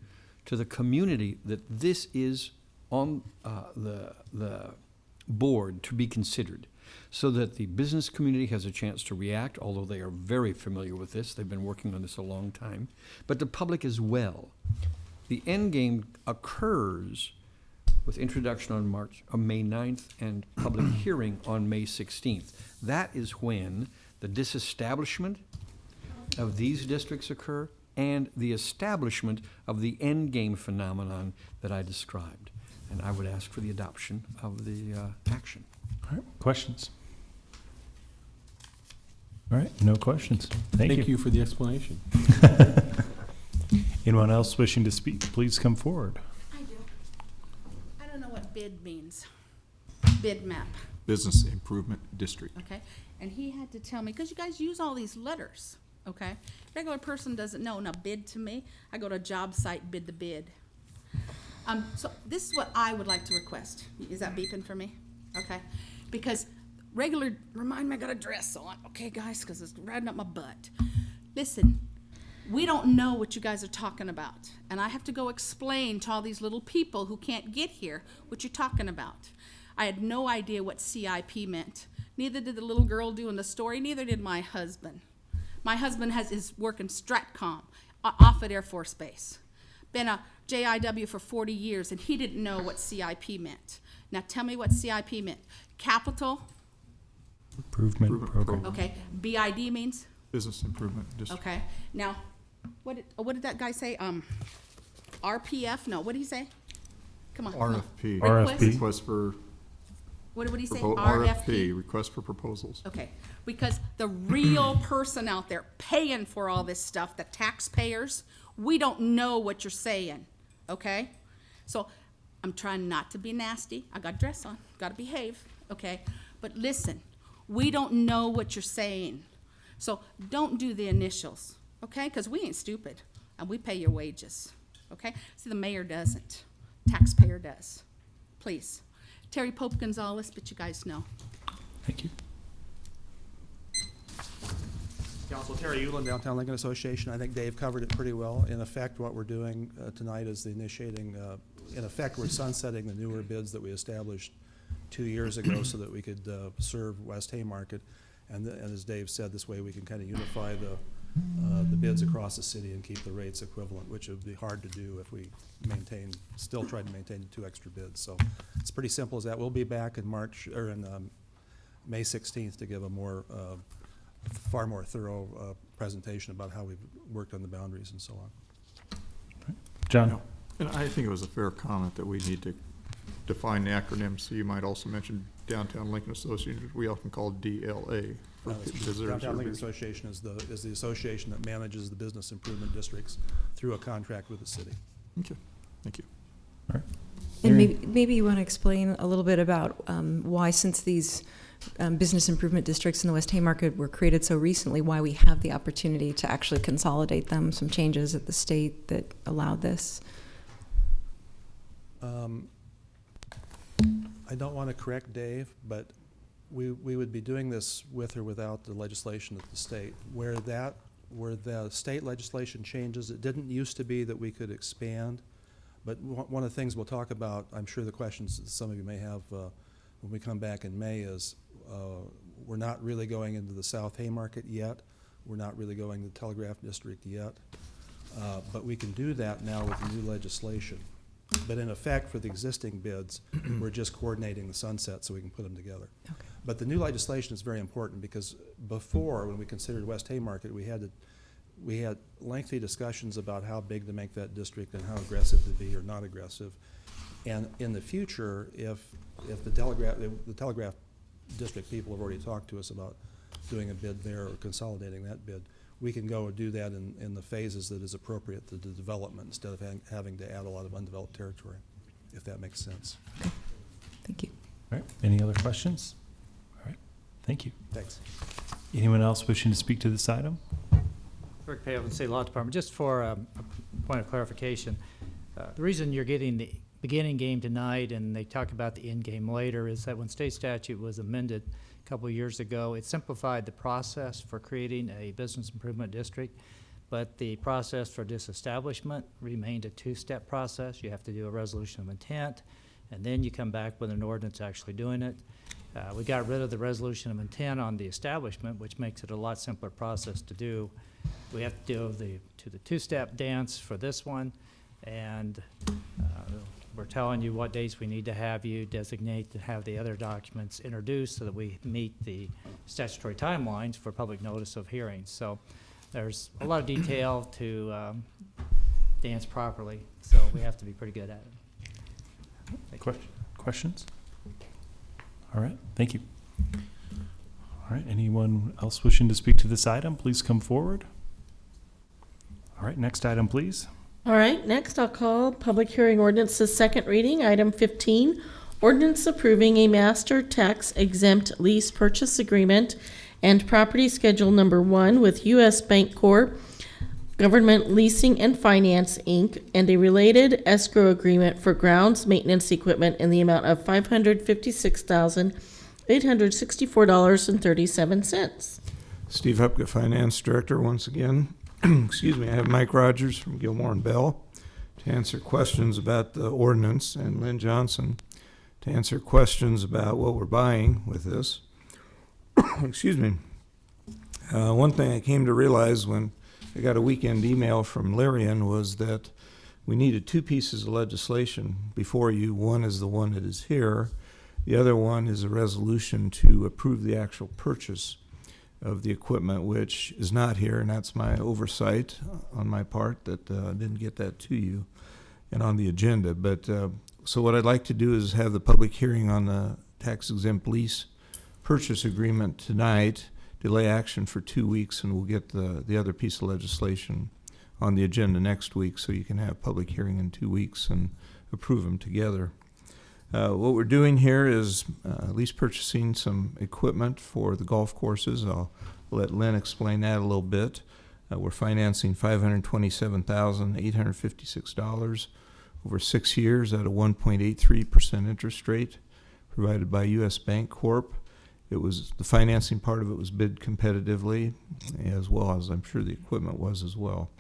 to the community that this is on the board to be considered, so that the business community has a chance to react, although they are very familiar with this. They've been working on this a long time, but the public as well. The end game occurs with introduction on May 9th and public hearing on May 16th. That is when the disestablishment of these districts occur and the establishment of the end game phenomenon that I described. And I would ask for the adoption of the action. All right, questions? All right, no questions. Thank you for the explanation. Anyone else wishing to speak, please come forward. I do. I don't know what bid means. Bid map, Business Improvement District. okay? And he had to tell me, because you guys use all these letters, okay? Regular person doesn't know. Now, bid to me, I go to a job site, bid the bid. So this is what I would like to request. Is that beeping for me? Okay. Because remind me I got a dress on, okay, guys, because it's riding up my butt. Listen, we don't know what you guys are talking about. And I have to go explain to all these little people who can't get here what you're talking about. I had no idea what CIP meant. Neither did the little girl doing the story, neither did my husband. My husband is working Stratcom off at Air Force Base. Been a JIW for 40 years, and he didn't know what CIP meant. Now tell me what CIP meant. Capital, Improvement program. okay. BID means? Business Improvement District. Okay. Now, what did that guy say? RPF? No, what did he say? Come on. RFP. RFP. Request for. What did he say? RFP, Request for Proposals. Okay, because the real person out there paying for all this stuff, the taxpayers, we don't know what you're saying, okay? So I'm trying not to be nasty. I got a dress on, got to behave, okay? But listen, we don't know what you're saying. So don't do the initials, okay? Because we ain't stupid, and we pay your wages, okay? See, the mayor doesn't. Taxpayer does. Please. Terry Pope Gonzalez, but you guys know. Thank you. Council, Terry Uland, Downtown Lincoln Association. I think Dave covered it pretty well. In effect, what we're doing tonight is the initiating, in effect, we're sunsetting the newer bids that we established 2 years ago so that we could serve West Haymarket. And as Dave said, this way we can kind of unify the bids across the city and keep the rates equivalent, which would be hard to do if we still try to maintain the 2 extra bids. So it's pretty simple as that. We'll be back in May 16th to give a far more thorough presentation about how we've worked on the boundaries and so on. John? And I think it was a fair comment that we need to define the acronyms. So you might also mention Downtown Lincoln Association, which we often call DLA. For visitors. Downtown Lincoln Association is the association that manages the business improvement districts through a contract with the city. Okay, thank you. All right. And maybe you want to explain a little bit about why, since these business improvement districts in the West Haymarket were created so recently, why we have the opportunity to actually consolidate them, some changes at the state that allowed this. I don't want to correct Dave, but we would be doing this with or without the legislation of the state. Where the state legislation changes, it didn't used to be that we could expand, but one of the things we'll talk about, I'm sure the questions that some of you may have when we come back in May is, we're not really going into the South Haymarket yet. We're not really going to the Telegraph District yet. But we can do that now with the new legislation. But in effect, for the existing bids, we're just coordinating the sunset so we can put them together. Okay. But the new legislation is very important because before, when we considered West Haymarket, we had lengthy discussions about how big to make that district and how aggressive to be or not aggressive. And in the future, if the Telegraph District people have already talked to us about doing a bid there or consolidating that bid, we can go and do that in the phases that is appropriate to the development instead of having to add a lot of undeveloped territory, if that makes sense. Okay. Thank you. All right, any other questions? All right, thank you. Thanks. Anyone else wishing to speak to this item? Rick Pay, Oakland State Law Department. Just for a point of clarification, the reason you're getting the beginning game tonight and they talk about the end game later is that when state statute was amended a couple of years ago, it simplified the process for creating a business improvement district, but the process for disestablishment remained a two-step process. You have to do a resolution of intent, and then you come back with an ordinance actually doing it. We got rid of the resolution of intent on the establishment, which makes it a lot simpler process to do. We have to do the two-step dance for this one, and we're telling you what dates we need to have you designate to have the other documents introduced so that we meet the statutory timelines for public notice of hearings. So there's a lot of detail to dance properly, so we have to be pretty good at it. Questions? All right, thank you. All right, anyone else wishing to speak to this item, please come forward. All right, next item, please. All right, next I'll call public hearing ordinance's second reading, item 15, ordinance approving a master tax exempt lease purchase agreement and property schedule number 1 with U.S. Bank Corp, Government Leasing and Finance, Inc., and a related escrow agreement for grounds maintenance equipment in the amount of $556,864.37. Steve Hupka, Finance Director, once again. Excuse me, I have Mike Rogers from Gilmore and Bell to answer questions about the ordinance, and Lynn Johnson to answer questions about what we're buying with this. Excuse me. One thing I came to realize when I got a weekend email from Lyrian was that we needed 2 pieces of legislation before you. One is the one that is here. The other one is a resolution to approve the actual purchase of the equipment, which is not here, and that's my oversight on my part that didn't get that to you and on the agenda. But so what I'd like to do is have the public hearing on the tax exempt lease purchase agreement tonight, delay action for 2 weeks, and we'll get the other piece of legislation on the agenda next week so you can have public hearing in 2 weeks and approve them together. What we're doing here is at least purchasing some equipment for the golf courses. I'll let Lynn explain that a little bit. We're financing $527,856 over 6 years at a 1.83% interest rate provided by U.S. Bank Corp. It was, the financing part of it was bid competitively, as well as I'm sure the equipment was as well.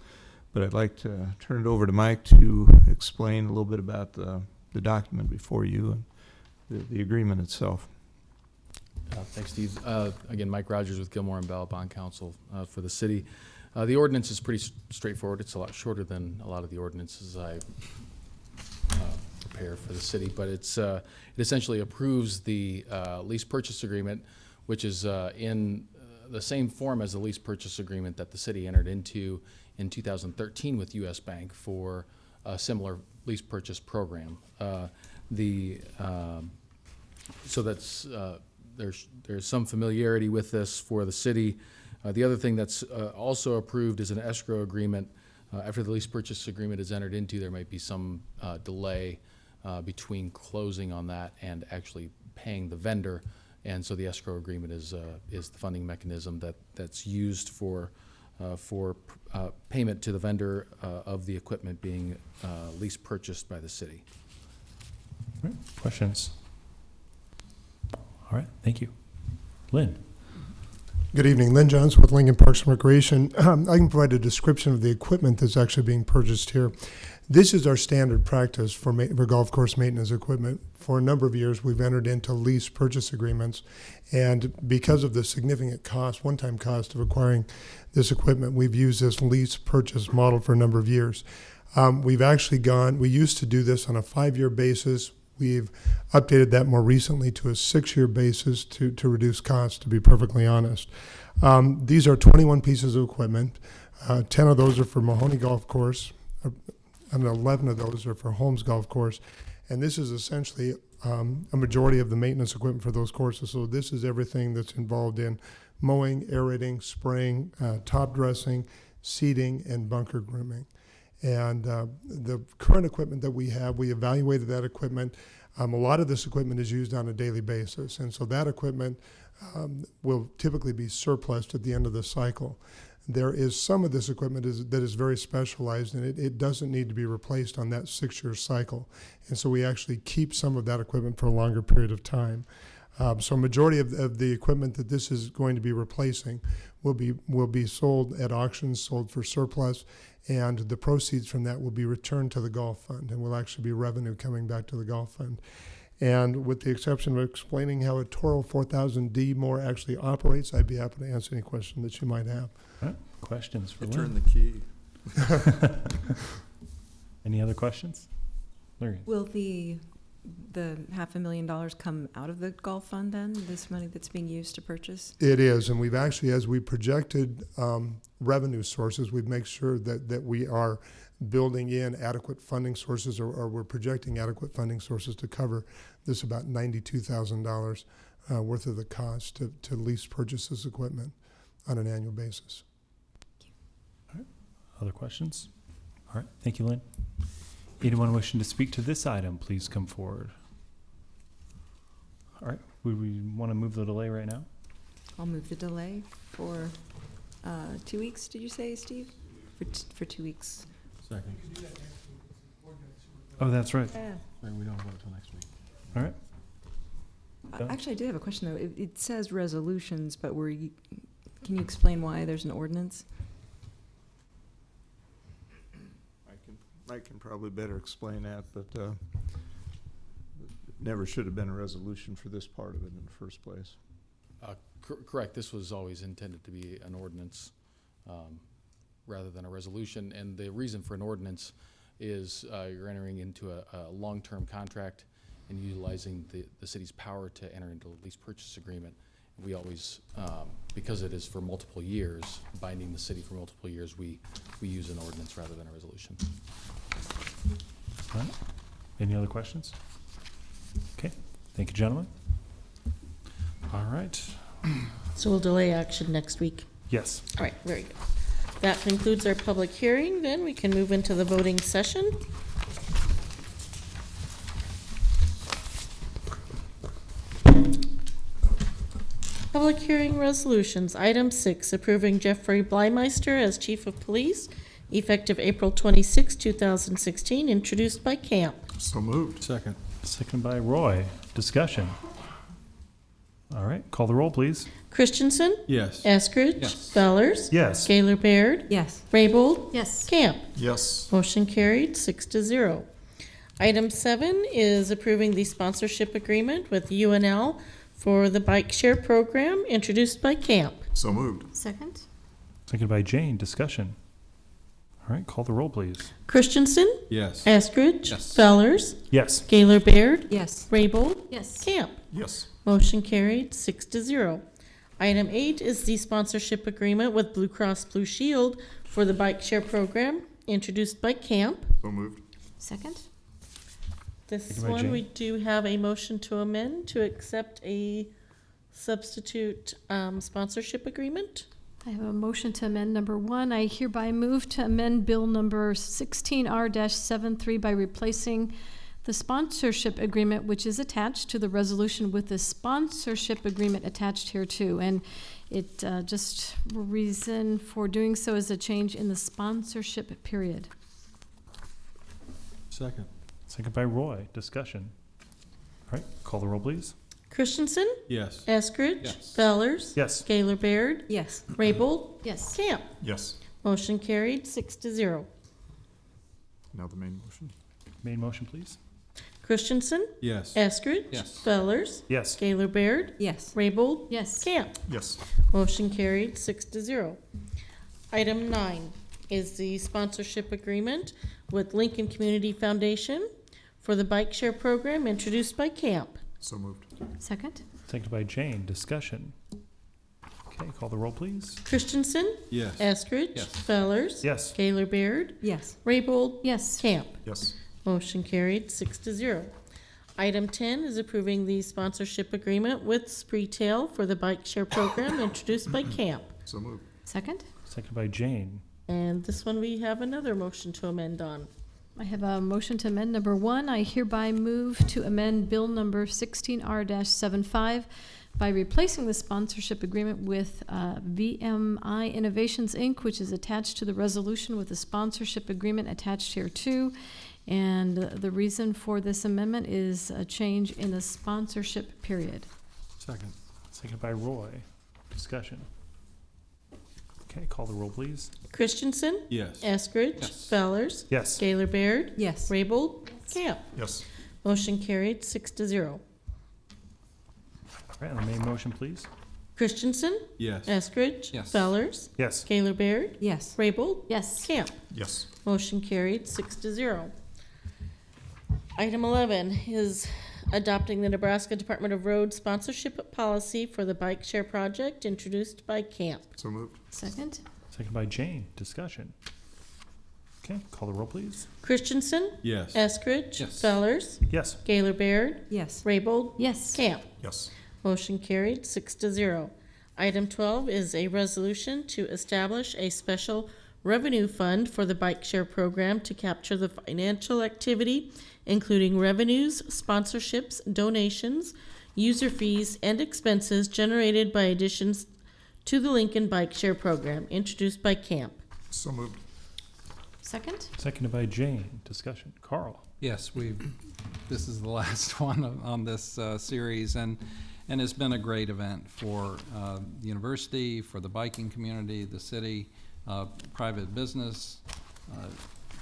But I'd like to turn it over to Mike to explain a little bit about the document before you and the agreement itself. Thanks, Steve. Again, Mike Rogers with Gilmore and Bell, bond counsel for the city. The ordinance is pretty straightforward. It's a lot shorter than a lot of the ordinances I prepare for the city, but it essentially approves the lease purchase agreement, which is in the same form as the lease purchase agreement that the city entered into in 2013 with U.S. Bank for a similar lease purchase program. So that's there's some familiarity with this for the city. The other thing that's also approved is an escrow agreement. After the lease purchase agreement is entered into, there might be some delay between closing on that and actually paying the vendor, and so the escrow agreement is the funding mechanism that's used for payment to the vendor of the equipment being lease purchased by the city. All right. Questions? All right, thank you. Lynn. Good evening, Lynn Johnson with Lincoln Parks and Recreation. I can provide a description of the equipment that's actually being purchased here. This is our standard practice for golf course maintenance equipment. For a number of years, we've entered into lease purchase agreements, and because of the significant cost, one-time cost of acquiring this equipment, we've used this lease purchase model for a number of years. We've actually we used to do this on a 5-year basis. We've updated that more recently to a 6-year basis to reduce costs, to be perfectly honest. These are 21 pieces of equipment. 10 of those are for Mahoney Golf Course, and 11 of those are for Holmes Golf Course. And this is essentially a majority of the maintenance equipment for those courses. So this is everything that's involved in mowing, aerating, spraying, top dressing, seeding, and bunker grooming. And the current equipment that we have, we evaluated that equipment. A lot of this equipment is used on a daily basis, and so that equipment will typically be surplused at the end of the cycle. There is some of this equipment that is very specialized, and it doesn't need to be replaced on that 6-year cycle. And so we actually keep some of that equipment for a longer period of time. So a majority of the equipment that this is going to be replacing will be sold at auctions, sold for surplus, and the proceeds from that will be returned to the Golf Fund, and will actually be revenue coming back to the Golf Fund. And with the exception of explaining how a Toro 4000D more actually operates, I'd be happy to answer any question that you might have. All right. Questions for Turn Lynn? the key. Any other questions? Larry? Will the $500,000 come out of the Golf Fund then, this money that's being used to purchase? It is, and we've actually, as we projected revenue sources, we've made sure that we are building in adequate funding sources, or we're projecting adequate funding sources to cover this about $92,000 worth of the cost to lease purchase this equipment on an annual basis. All right. Other questions? All right. Thank you, Lynn. Anyone wishing to speak to this item, please come forward. All right. Would we want to move the delay right now? I'll move the delay for 2 weeks, did you say, Steve? For 2 weeks. Second. Oh, that's right. Yeah. We don't vote until next week. All right. Done? Actually, I do have a question, though. It says resolutions, but can you explain why there's an ordinance? I can probably better explain that, but it never should have been a resolution for this part of it in the first place. Correct. This was always intended to be an ordinance rather than a resolution. And the reason for an ordinance is you're entering into a long-term contract and utilizing the city's power to enter into a lease purchase agreement. We always, because it is for multiple years, binding the city for multiple years, we use an ordinance rather than a resolution. All right. Any other questions? Okay. Thank you, gentlemen. All right. So we'll delay action next week. Yes. All right, very good. That concludes our public hearing. Then we can move into the voting session. Public hearing resolutions. Item 6, approving Jeffrey Blymeister as Chief of Police, effective April 26, 2016, introduced by Camp. So moved. Second. Second by Roy. Discussion. All right. Call the roll, please. Christensen? Yes. Eskridge? Yes. Fellers? Yes. Gaylor Baird? Yes. Raybold? Yes. Camp. Yes. Motion carried 6-0. Item 7 is approving the sponsorship agreement with UNL for the Bike Share Program, introduced by Camp. So moved. Second? Second by Jane. Discussion. All right. Call the roll, please. Christensen? Yes. Eskridge? Yes. Fellers? Yes. Gaylor Baird? Yes. Raybold? Yes. Camp. Yes. Motion carried 6-0. Item 8 is the sponsorship agreement with Blue Cross Blue Shield for the Bike Share Program, introduced by Camp. So moved. Second? This Second by one, Jane. we do have a motion to amend to accept a substitute sponsorship agreement. I have a motion to amend number 1. I hereby move to amend Bill number 16R-73 by replacing the sponsorship agreement, which is attached to the resolution, with the sponsorship agreement attached here too. And it just reason for doing so is a change in the sponsorship period. Second. Second by Roy. Discussion. All right. Call the roll, please. Christensen? Yes. Eskridge? Yes. Fellers? Yes. Gaylor Baird? Yes. Raybold? Yes. Camp. Yes. Motion carried 6-0. Now the main motion. Main motion, please. Christensen? Yes. Eskridge? Yes. Fellers? Yes. Gaylor Baird? Yes. Raybold? Yes. Camp. Yes. Motion carried 6-0. Item 9, is the sponsorship agreement with Lincoln Community Foundation for the Bike Share Program introduced by Camp. So moved. Second? Seconded by Jane. Discussion. Okay, call the roll, please. Christensen? Yes. Eskridge? Yes. Fellers? Yes. Gaylor Baird? Yes. Raybold? Yes. Camp. Yes. Motion carried 6-0. Item 10 is approving the sponsorship agreement with Spreetail for the Bike Share Program introduced by Camp. So moved. Second? Seconded by Jane. And this one we have another motion to amend on. I have a motion to amend number 1. I hereby move to amend Bill number 16R-75 by replacing the sponsorship agreement with VMI Innovations, Inc., which is attached to the resolution with the sponsorship agreement attached here too. And the reason for this amendment is a change in the sponsorship period. Second. Seconded by Roy. Discussion. Okay, call the roll, please. Christensen? Yes. Eskridge? Yes. Fellers? Yes. Gaylor Baird? Yes. Raybold? Camp. Yes. Motion carried 6-0. All right, on the main motion, please. Christensen? Yes. Eskridge? Yes. Fellers? Yes. Gaylor Baird? Yes. Raybold? Yes. Camp. Yes. Motion carried 6-0. Item 11 is adopting the Nebraska Department of Roads sponsorship policy for the Bike Share Project introduced by Camp. So moved. Second? Seconded by Jane. Discussion. Okay, call the roll, please. Christensen? Yes. Eskridge? Yes. Fellers? Yes. Gaylor Baird? Yes. Raybold? Yes. Camp. Yes. Motion carried 6-0. Item 12 is a resolution to establish a special revenue fund for the Bike Share Program to capture the financial activity, including revenues, sponsorships, donations, user fees, and expenses generated by additions to the Lincoln Bike Share Program, introduced by Camp. So moved. Second? Seconded by Jane. Discussion. Carl. Yes, this is the last one on this series, and it's been a great event for the university, for the biking community, the city, private business,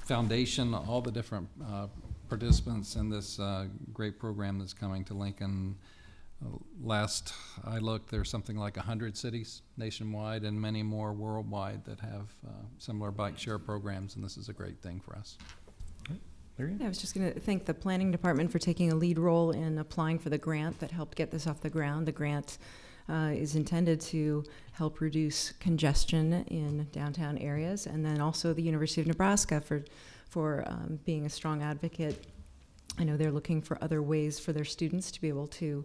foundation, all the different participants in this great program that's coming to Lincoln. Last I looked, there's something like 100 cities nationwide and many more worldwide that have similar bike share programs, and this is a great thing for us. Marian? Yeah, I was just going to thank the planning department for taking a lead role in applying for the grant that helped get this off the ground. The grant is intended to help reduce congestion in downtown areas, and then also the University of Nebraska for being a strong advocate. I know they're looking for other ways for their students to be able to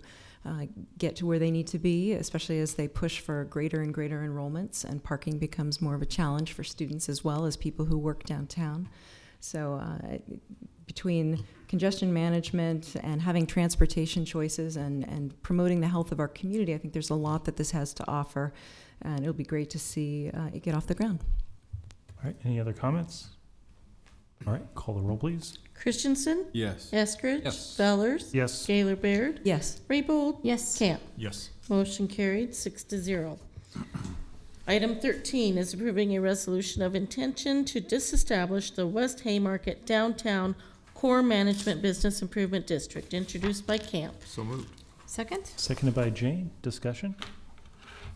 get to where they need to be, especially as they push for greater and greater enrollments, and parking becomes more of a challenge for students as well as people who work downtown. So between congestion management and having transportation choices and promoting the health of our community, I think there's a lot that this has to offer, and it'll be great to see it get off the ground. All right, any other comments? All right, call the roll, please. Christensen? Yes. Eskridge? Yes. Fellers? Yes. Gaylor Baird? Yes. Raybold? Yes. Camp. Yes. Motion carried 6-0. Item 13 is approving a resolution of intention to disestablish the West Haymarket Downtown Core Management Business Improvement District, introduced by Camp. So moved. Second? Seconded by Jane. Discussion.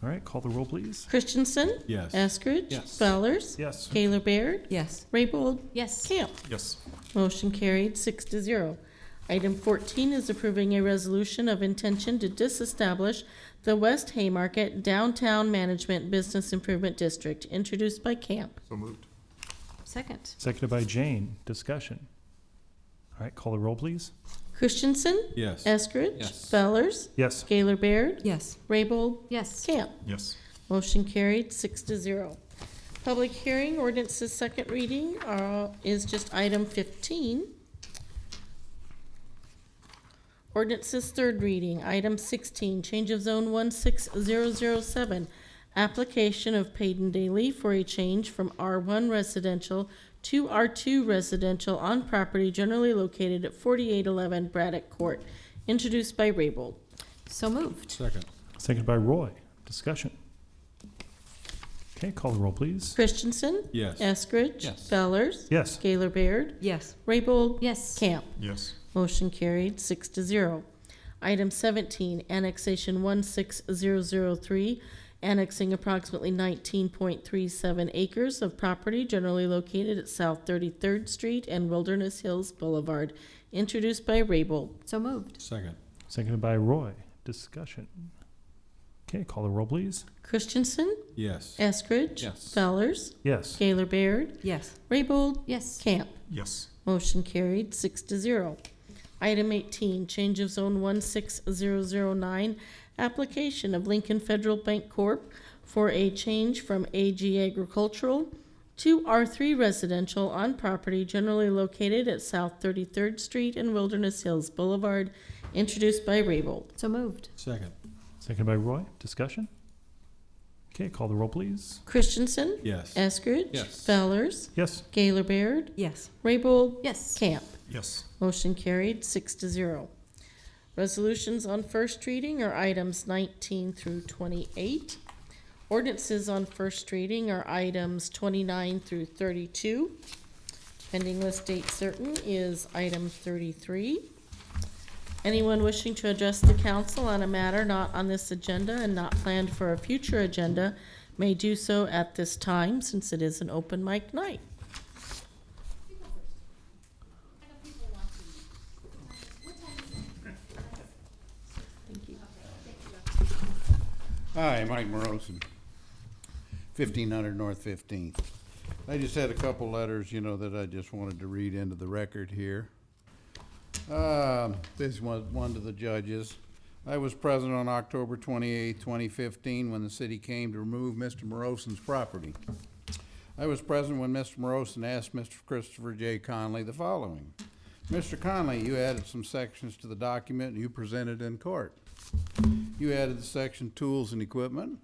All right, call the roll, please. Christensen? Yes. Eskridge? Yes. Fellers? Yes. Gaylor Baird? Yes. Raybold? Yes. Camp. Yes. Motion carried 6-0. Item 14 is approving a resolution of intention to disestablish the West Haymarket Downtown Management Business Improvement District, introduced by Camp. So moved. Second? Seconded by Jane. Discussion. All right, call the roll, please. Christensen? Yes. Eskridge? Yes. Fellers? Yes. Gaylor Baird? Yes. Raybold? Yes. Camp. Yes. Motion carried 6-0. Public hearing, ordinance's second reading is just item 15. Ordinance's third reading, item 16, change of zone 16007, application of Payden Daily for a change from R1 residential to R2 residential on property generally located at 4811 Braddock Court, introduced by Raybold. So moved. Second. Seconded by Roy. Discussion. Okay, call the roll, please. Christensen? Yes. Eskridge? Yes. Fellers? Yes. Gaylor Baird? Yes. Raybold? Yes. Camp. Yes. Motion carried 6-0. Item 17, annexation 16003, annexing approximately 19.37 acres of property generally located at South 33rd Street and Wilderness Hills Boulevard, introduced by Raybold. So moved. Second. Seconded by Roy. Discussion. Okay, call the roll, please. Christensen, Yes. Eskridge, Yes. Fellers, Yes. Gaylor Baird, Yes. Raybold, Yes. Camp. Yes. Motion carried 6-0. Item 18, change of zone 16009, application of Lincoln Federal Bank Corp. For a change from AG Agricultural to R3 Residential on property generally located at South 33rd Street and Wilderness Hills Boulevard, introduced by Raybold. So moved. Second. Seconded by Roy. Discussion. Okay, call the roll, please. Christensen, Yes. Eskridge, Yes. Fellers, Yes. Gaylor Baird, Yes. Raybold, Yes. Camp. Yes. Motion carried 6-0. Resolutions on first reading are items 19 through 28. Ordinances on first reading are items 29 through 32. Pending list date certain is item 33. Anyone wishing to address the council on a matter not on this agenda and not planned for a future agenda may do so at this time, since it is an open mic night. Thank you. Hi, Mike Morosin, 1500 North 15th. I just had a couple letters, that I just wanted to read into the record here. This was one to the judges. I was present on October 28, 2015, when the city came to remove Mr. Morosin's property. I was present when Mr. Morosin asked Mr. Christopher J. Conley the following. Mr. Conley, you added some sections to the document you presented in court. You added the section tools and equipment,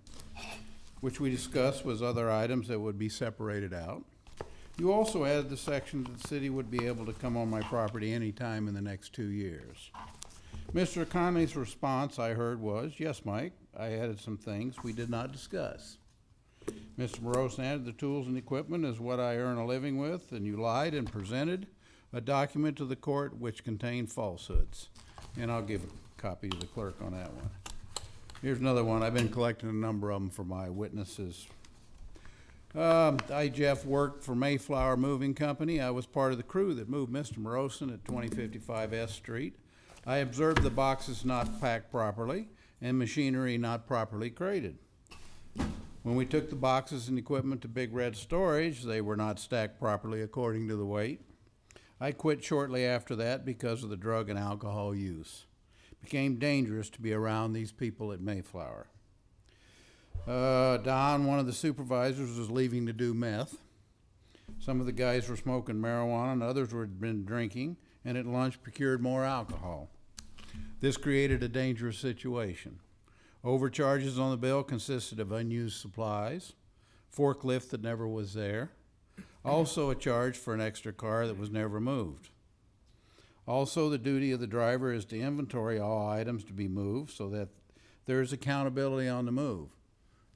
which we discussed was other items that would be separated out. You also added the section that the city would be able to come on my property anytime in the next 2 years. Mr. Conley's response, I heard, was, yes, Mike, I added some things we did not discuss. Mr. Morosin added the tools and equipment is what I earn a living with, and you lied and presented a document to the court which contained falsehoods. And I'll give a copy to the clerk on that one. Here's another one. I've been collecting a number of them for my witnesses. I, Jeff, worked for Mayflower Moving Company. I was part of the crew that moved Mr. Morosin at 2055 S Street. I observed the boxes not packed properly and machinery not properly crated. When we took the boxes and equipment to Big Red Storage, they were not stacked properly according to the weight. I quit shortly after that because of the drug and alcohol use. It became dangerous to be around these people at Mayflower. Don, one of the supervisors, was leaving to do meth. Some of the guys were smoking marijuana and others had been drinking, and at lunch procured more alcohol. This created a dangerous situation. Overcharges on the bill consisted of unused supplies, forklift that never was there, also a charge for an extra car that was never moved. Also, the duty of the driver is to inventory all items to be moved so that there is accountability on the move.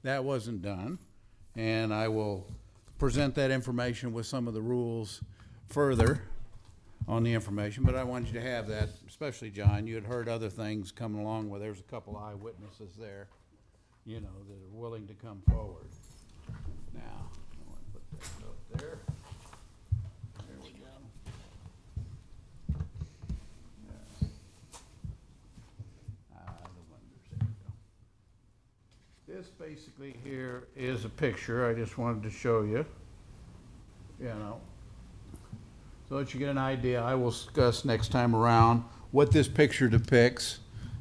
That wasn't done, and I will present that information with some of the rules further on the information, but I wanted you to have that, especially John. You had heard other things coming along where there's a couple eyewitnesses there, that are willing to come forward. Now, I want to put that up there. There we go. Yeah. The wonders, there we go. This basically here is a picture I just wanted to show you, so that you get an idea. I will discuss next time around what this picture depicts,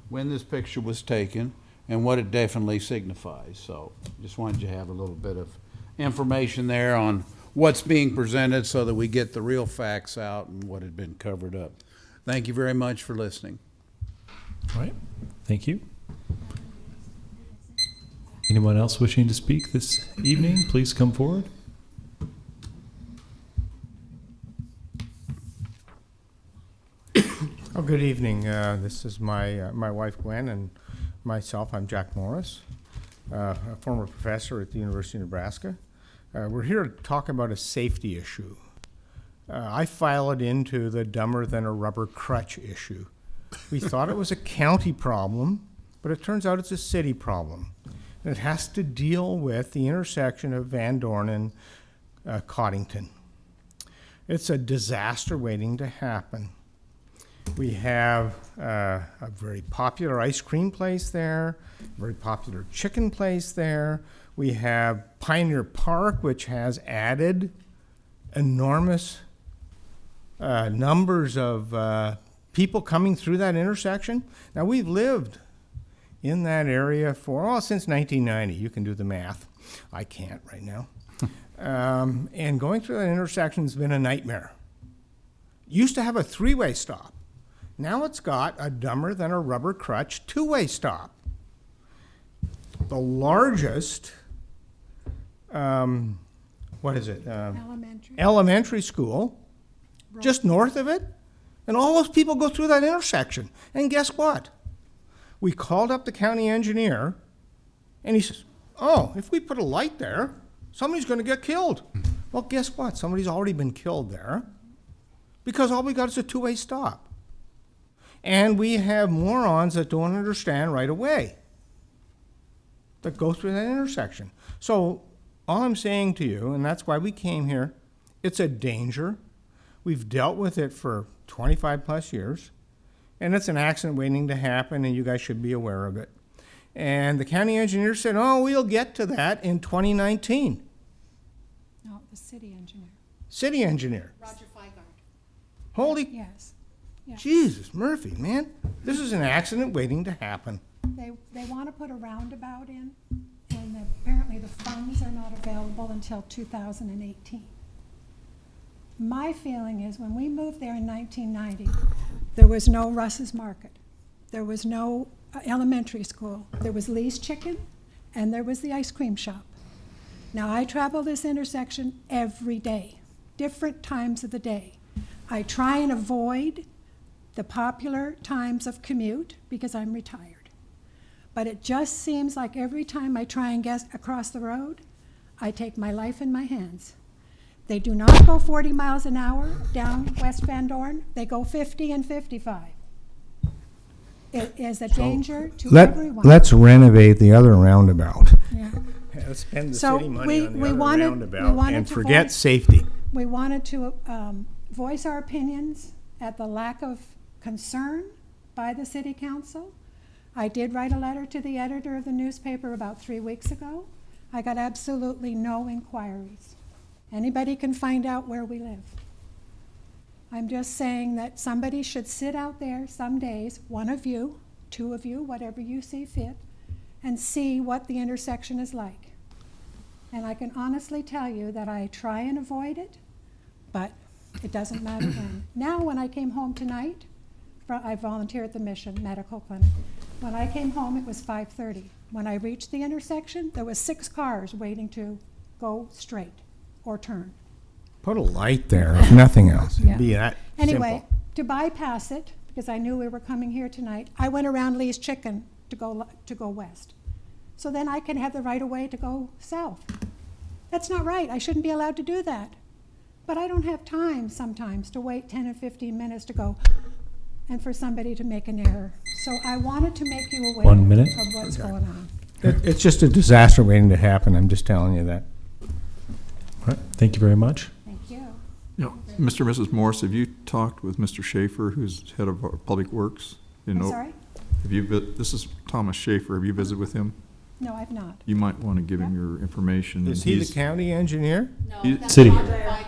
when this picture was taken, and what it definitely signifies. So just wanted you to have a little bit of information there on what's being presented so that we get the real facts out and what had been covered up. Thank you very much for listening. All right. Thank you. Anyone else wishing to speak this evening, please come forward. Oh, good evening. This is my wife Gwen and myself. I'm Jack Morris, a former professor at the University of Nebraska. We're here to talk about a safety issue. I file it into the dumber than a rubber crutch issue. We thought it was a county problem, but it turns out it's a city problem. that has to deal with the intersection of Van Dorn and Coddington. It's a disaster waiting to happen. We have a very popular ice cream place there, a very popular chicken place there. We have Pioneer Park, which has added enormous numbers of people coming through that intersection. Now, we've lived in that area for, since 1990. You can do the math. I can't right now. And going through that intersection has been a nightmare. Used to have a three-way stop. Now it's got a dumber than a rubber crutch two-way stop. The largest, elementary school, just north of it, and all those people go through that intersection. And guess what? We called up the county engineer, and he says, oh, if we put a light there, somebody's going to get killed. Well, guess what? Somebody's already been killed there because all we got is a two-way stop. And we have morons that don't understand right away that go through that intersection. So all I'm saying to you, and that's why we came here, it's a danger. We've dealt with it for 25 plus years, and it's an accident waiting to happen, and you guys should be aware of it. And the county engineer said, oh, we'll get to that in 2019. No, the city engineer. City engineer. Roger Feigart. Holy Yes. Yeah. Jesus, Murphy, man. This is an accident waiting to happen. They want to put a roundabout in, and apparently the funds are not available until 2018. My feeling is when we moved there in 1990, there was no Russ's Market. There was no elementary school. There was Lee's Chicken, and there was the ice cream shop. Now, I travel this intersection every day, different times of the day. I try and avoid the popular times of commute because I'm retired. But it just seems like every time I try and get across the road, I take my life in my hands. They do not go 40 miles an hour down West Van Dorn. They go 50 and 55. It is a danger to everyone. Let's renovate the other roundabout. Yeah. Let's spend the So city money on the we other wanted roundabout and to forget voice- safety. We wanted to voice our opinions at the lack of concern by the city council. I did write a letter to the editor of the newspaper about 3 weeks ago. I got absolutely no inquiries. Anybody can find out where we live. I'm just saying that somebody should sit out there some days, one of you, two of you, whatever you see fit, and see what the intersection is like. And I can honestly tell you that I try and avoid it, but it doesn't matter when. Now, when I came home tonight, I volunteer at the Mission Medical Clinic. When I came home, it was 5:30. When I reached the intersection, there was 6 cars waiting to go straight or turn. Put a light there, if nothing else. It'd Yeah. be that Anyway, simple. to bypass it, because I knew we were coming here tonight, I went around Lee's Chicken to go west. So then I can have the right of way to go south. That's not right. I shouldn't be allowed to do that. But I don't have time sometimes to wait 10 or 15 minutes to go and for somebody to make an error. So I wanted to make you aware 1 minute. of what's going on. It's just a disaster waiting to happen. I'm just telling you that. All right, thank you very much. Thank you. You know, Mr. and Mrs. Morris, have you talked with Mr. Schaefer, who's head of our Public Works? I'm sorry? This is Thomas Schaefer. Have you visited with him? No, I've not. You might want to give him your information. Is he the county engineer? He- that's City. Roger Feigart.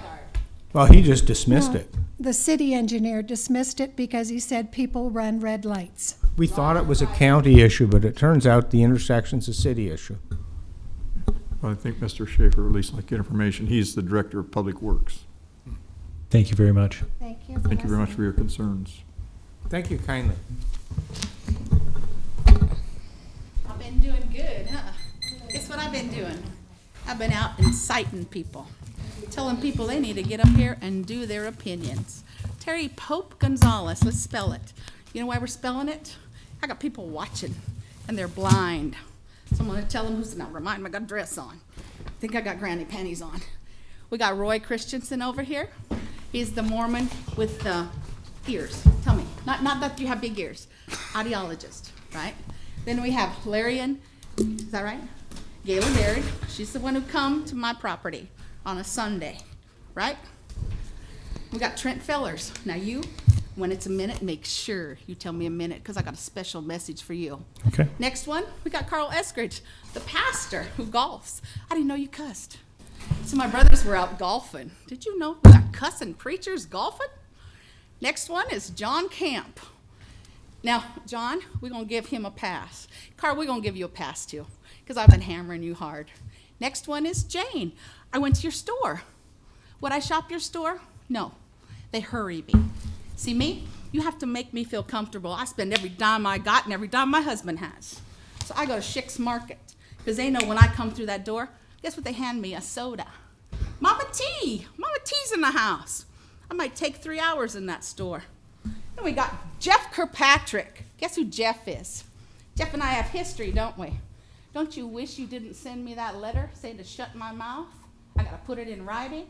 Well, he just dismissed No, it. The city engineer dismissed it because he said people run red lights. We thought it was a county issue, but it turns out the intersection's a city issue. Well, I think Mr. Schaefer, at least like get information. He's the Director of Public Works. Thank you very much. Thank you. Thank you very much for your concerns. Thank you kindly. I've been doing good, huh? Guess what I've been doing? I've been out inciting people, telling people they need to get up here and do their opinions. Terry Pope Gonzalez, let's spell it. You know why we're spelling it? I got people watching, and they're blind. So I'm gonna tell them who's, now remind them I got a dress on. I think I got granny panties on. We got Roy Christensen over here. He's the Mormon with the ears. Tell me, not that you have big ears. Audiologist, right? Then we have Larian, is that right? Gaylor Baird, she's the one who come to my property on a Sunday, right? We got Trent Fellers. Now you, when it's a minute, make sure you tell me a minute, because I got a special message for you. Okay. Next one, we got Carl Eskridge, the pastor who golfs. I didn't know you cussed. So my brothers were out golfing. Did you know we got cussing preachers golfing? Next one is John Camp. Now, John, we're going to give him a pass. Carl, we're going to give you a pass too, because I've been hammering you hard. Next one is Jane. I went to your store. Would I shop your store? No. They hurry me. See me? You have to make me feel comfortable. I spend every dime I got and every dime my husband has. So I go to Schick's Market, because they know when I come through that door, guess what they hand me? A soda. Mama T. Mama T's in the house. I might take 3 hours in that store. Then we got Jeff Kirkpatrick. Guess who Jeff is? Jeff and I have history, don't we? Don't you wish you didn't send me that letter saying to shut my mouth? I gotta put it in writing.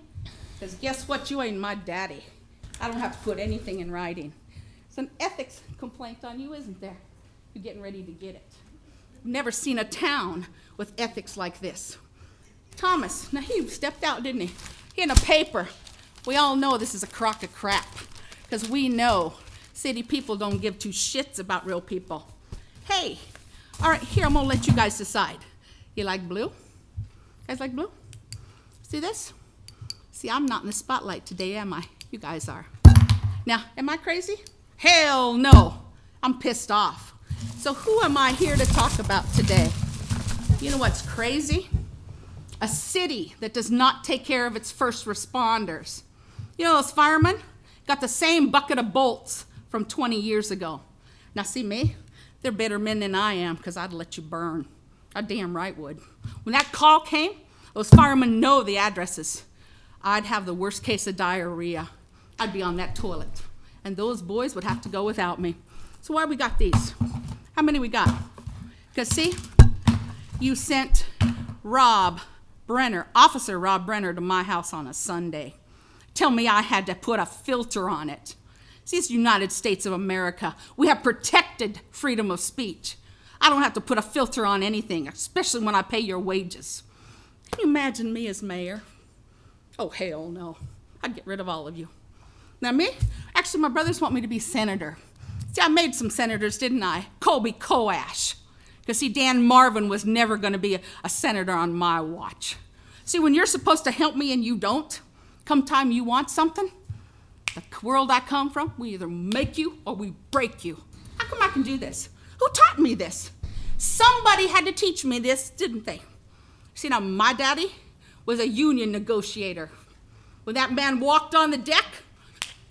Because guess what? You ain't my daddy. I don't have to put anything in writing. It's an ethics complaint on you, isn't there? You're getting ready to get it. I've never seen a town with ethics like this. Thomas, now he stepped out, didn't he? He in a paper. We all know this is a crock of crap, because we know city people don't give two shits about real people. Hey, all right, here, I'm gonna let you guys decide. You like blue? Guys like blue? See this? See, I'm not in the spotlight today, am I? You guys are. Now, am I crazy? Hell no, I'm pissed off. So who am I here to talk about today? You know what's crazy? A city that does not take care of its first responders. You know those firemen got the same bucket of bolts from 20 years ago. Now see me? They're better men than I am, because I'd let you burn. I damn right would. When that call came, those firemen know the addresses. I'd have the worst case of diarrhea. I'd be on that toilet. And those boys would have to go without me. So why we got these? How many we got? Because see, you sent Rob Brenner, Officer Rob Brenner, to my house on a Sunday. Tell me I had to put a filter on it. See, it's the United States of America. We have protected freedom of speech. I don't have to put a filter on anything, especially when I pay your wages. Can you imagine me as mayor? Oh, hell no. I'd get rid of all of you. Now me? Actually, my brothers want me to be senator. See, I made some senators, didn't I? Colby Coash. Because see, Dan Marvin was never going to be a senator on my watch. See, when you're supposed to help me and you don't, come time you want something, the world I come from, we either make you or we break you. How come I can do this? Who taught me this? Somebody had to teach me this, didn't they? See, now my daddy was a union negotiator. When that man walked on the deck,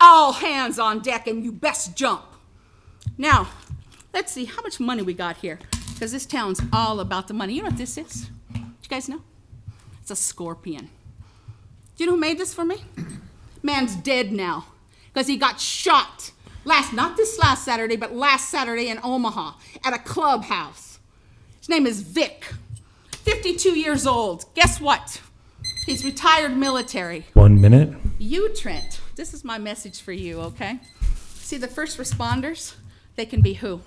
all hands on deck and you best jump. Now, let's see how much money we got here, because this town's all about the money. You know what this is? Do you guys know? It's a scorpion. Do you know who made this for me? Man's dead now, because he got shot not this last Saturday, but last Saturday in Omaha at a clubhouse. His name is Vic, 52 years old. Guess what? He's retired military. 1 minute. You, Trent, this is my message for you, okay? See, the first responders, they can be who?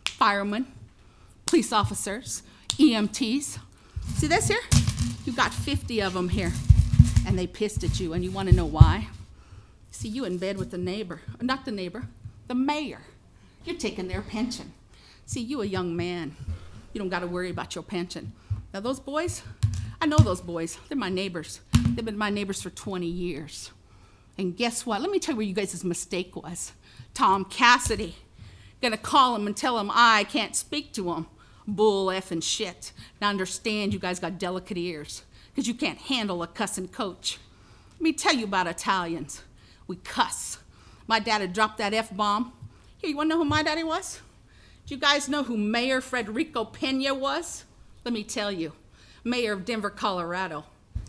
Firemen, police officers, EMTs. See this here? You've got 50 of them here, and they pissed at you, and you want to know why? See, you in bed with the neighbor, not the neighbor, the mayor. You're taking their pension. See, you a young man. You don't got to worry about your pension. Now those boys, I know those boys. They're my neighbors. They've been my neighbors for 20 years. And guess what? Let me tell you where you guys' mistake was. Tom Cassidy. Gonna call him and tell him I can't speak to him. Bull effing shit. Now understand you guys got delicate ears, because you can't handle a cussing coach. Let me tell you about Italians. We cuss. My daddy dropped that F-bomb. Here, you wanna know who my daddy was? Do you guys know who Mayor Federico Pena was? Let me tell you. Mayor of Denver, Colorado.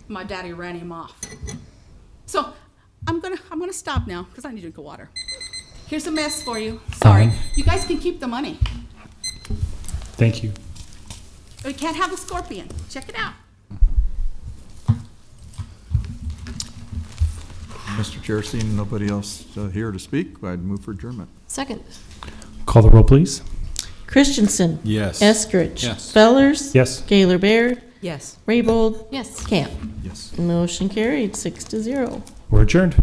My daddy ran him off. So I'm gonna stop now, because I need to drink water. Here's a mess for you. Sorry. You guys can keep the money. Thank you. We can't have the scorpion. Check it out. Mr. Chair, seeing nobody else here to speak, I'd move for adjournment. Second. Call the roll, please. Christensen. Yes. Eskridge. Yes. Fellers. Yes. Gaylor Baird. Yes. Raybold? Yes. Camp? Yes. Motion carried, 6-0. We're adjourned.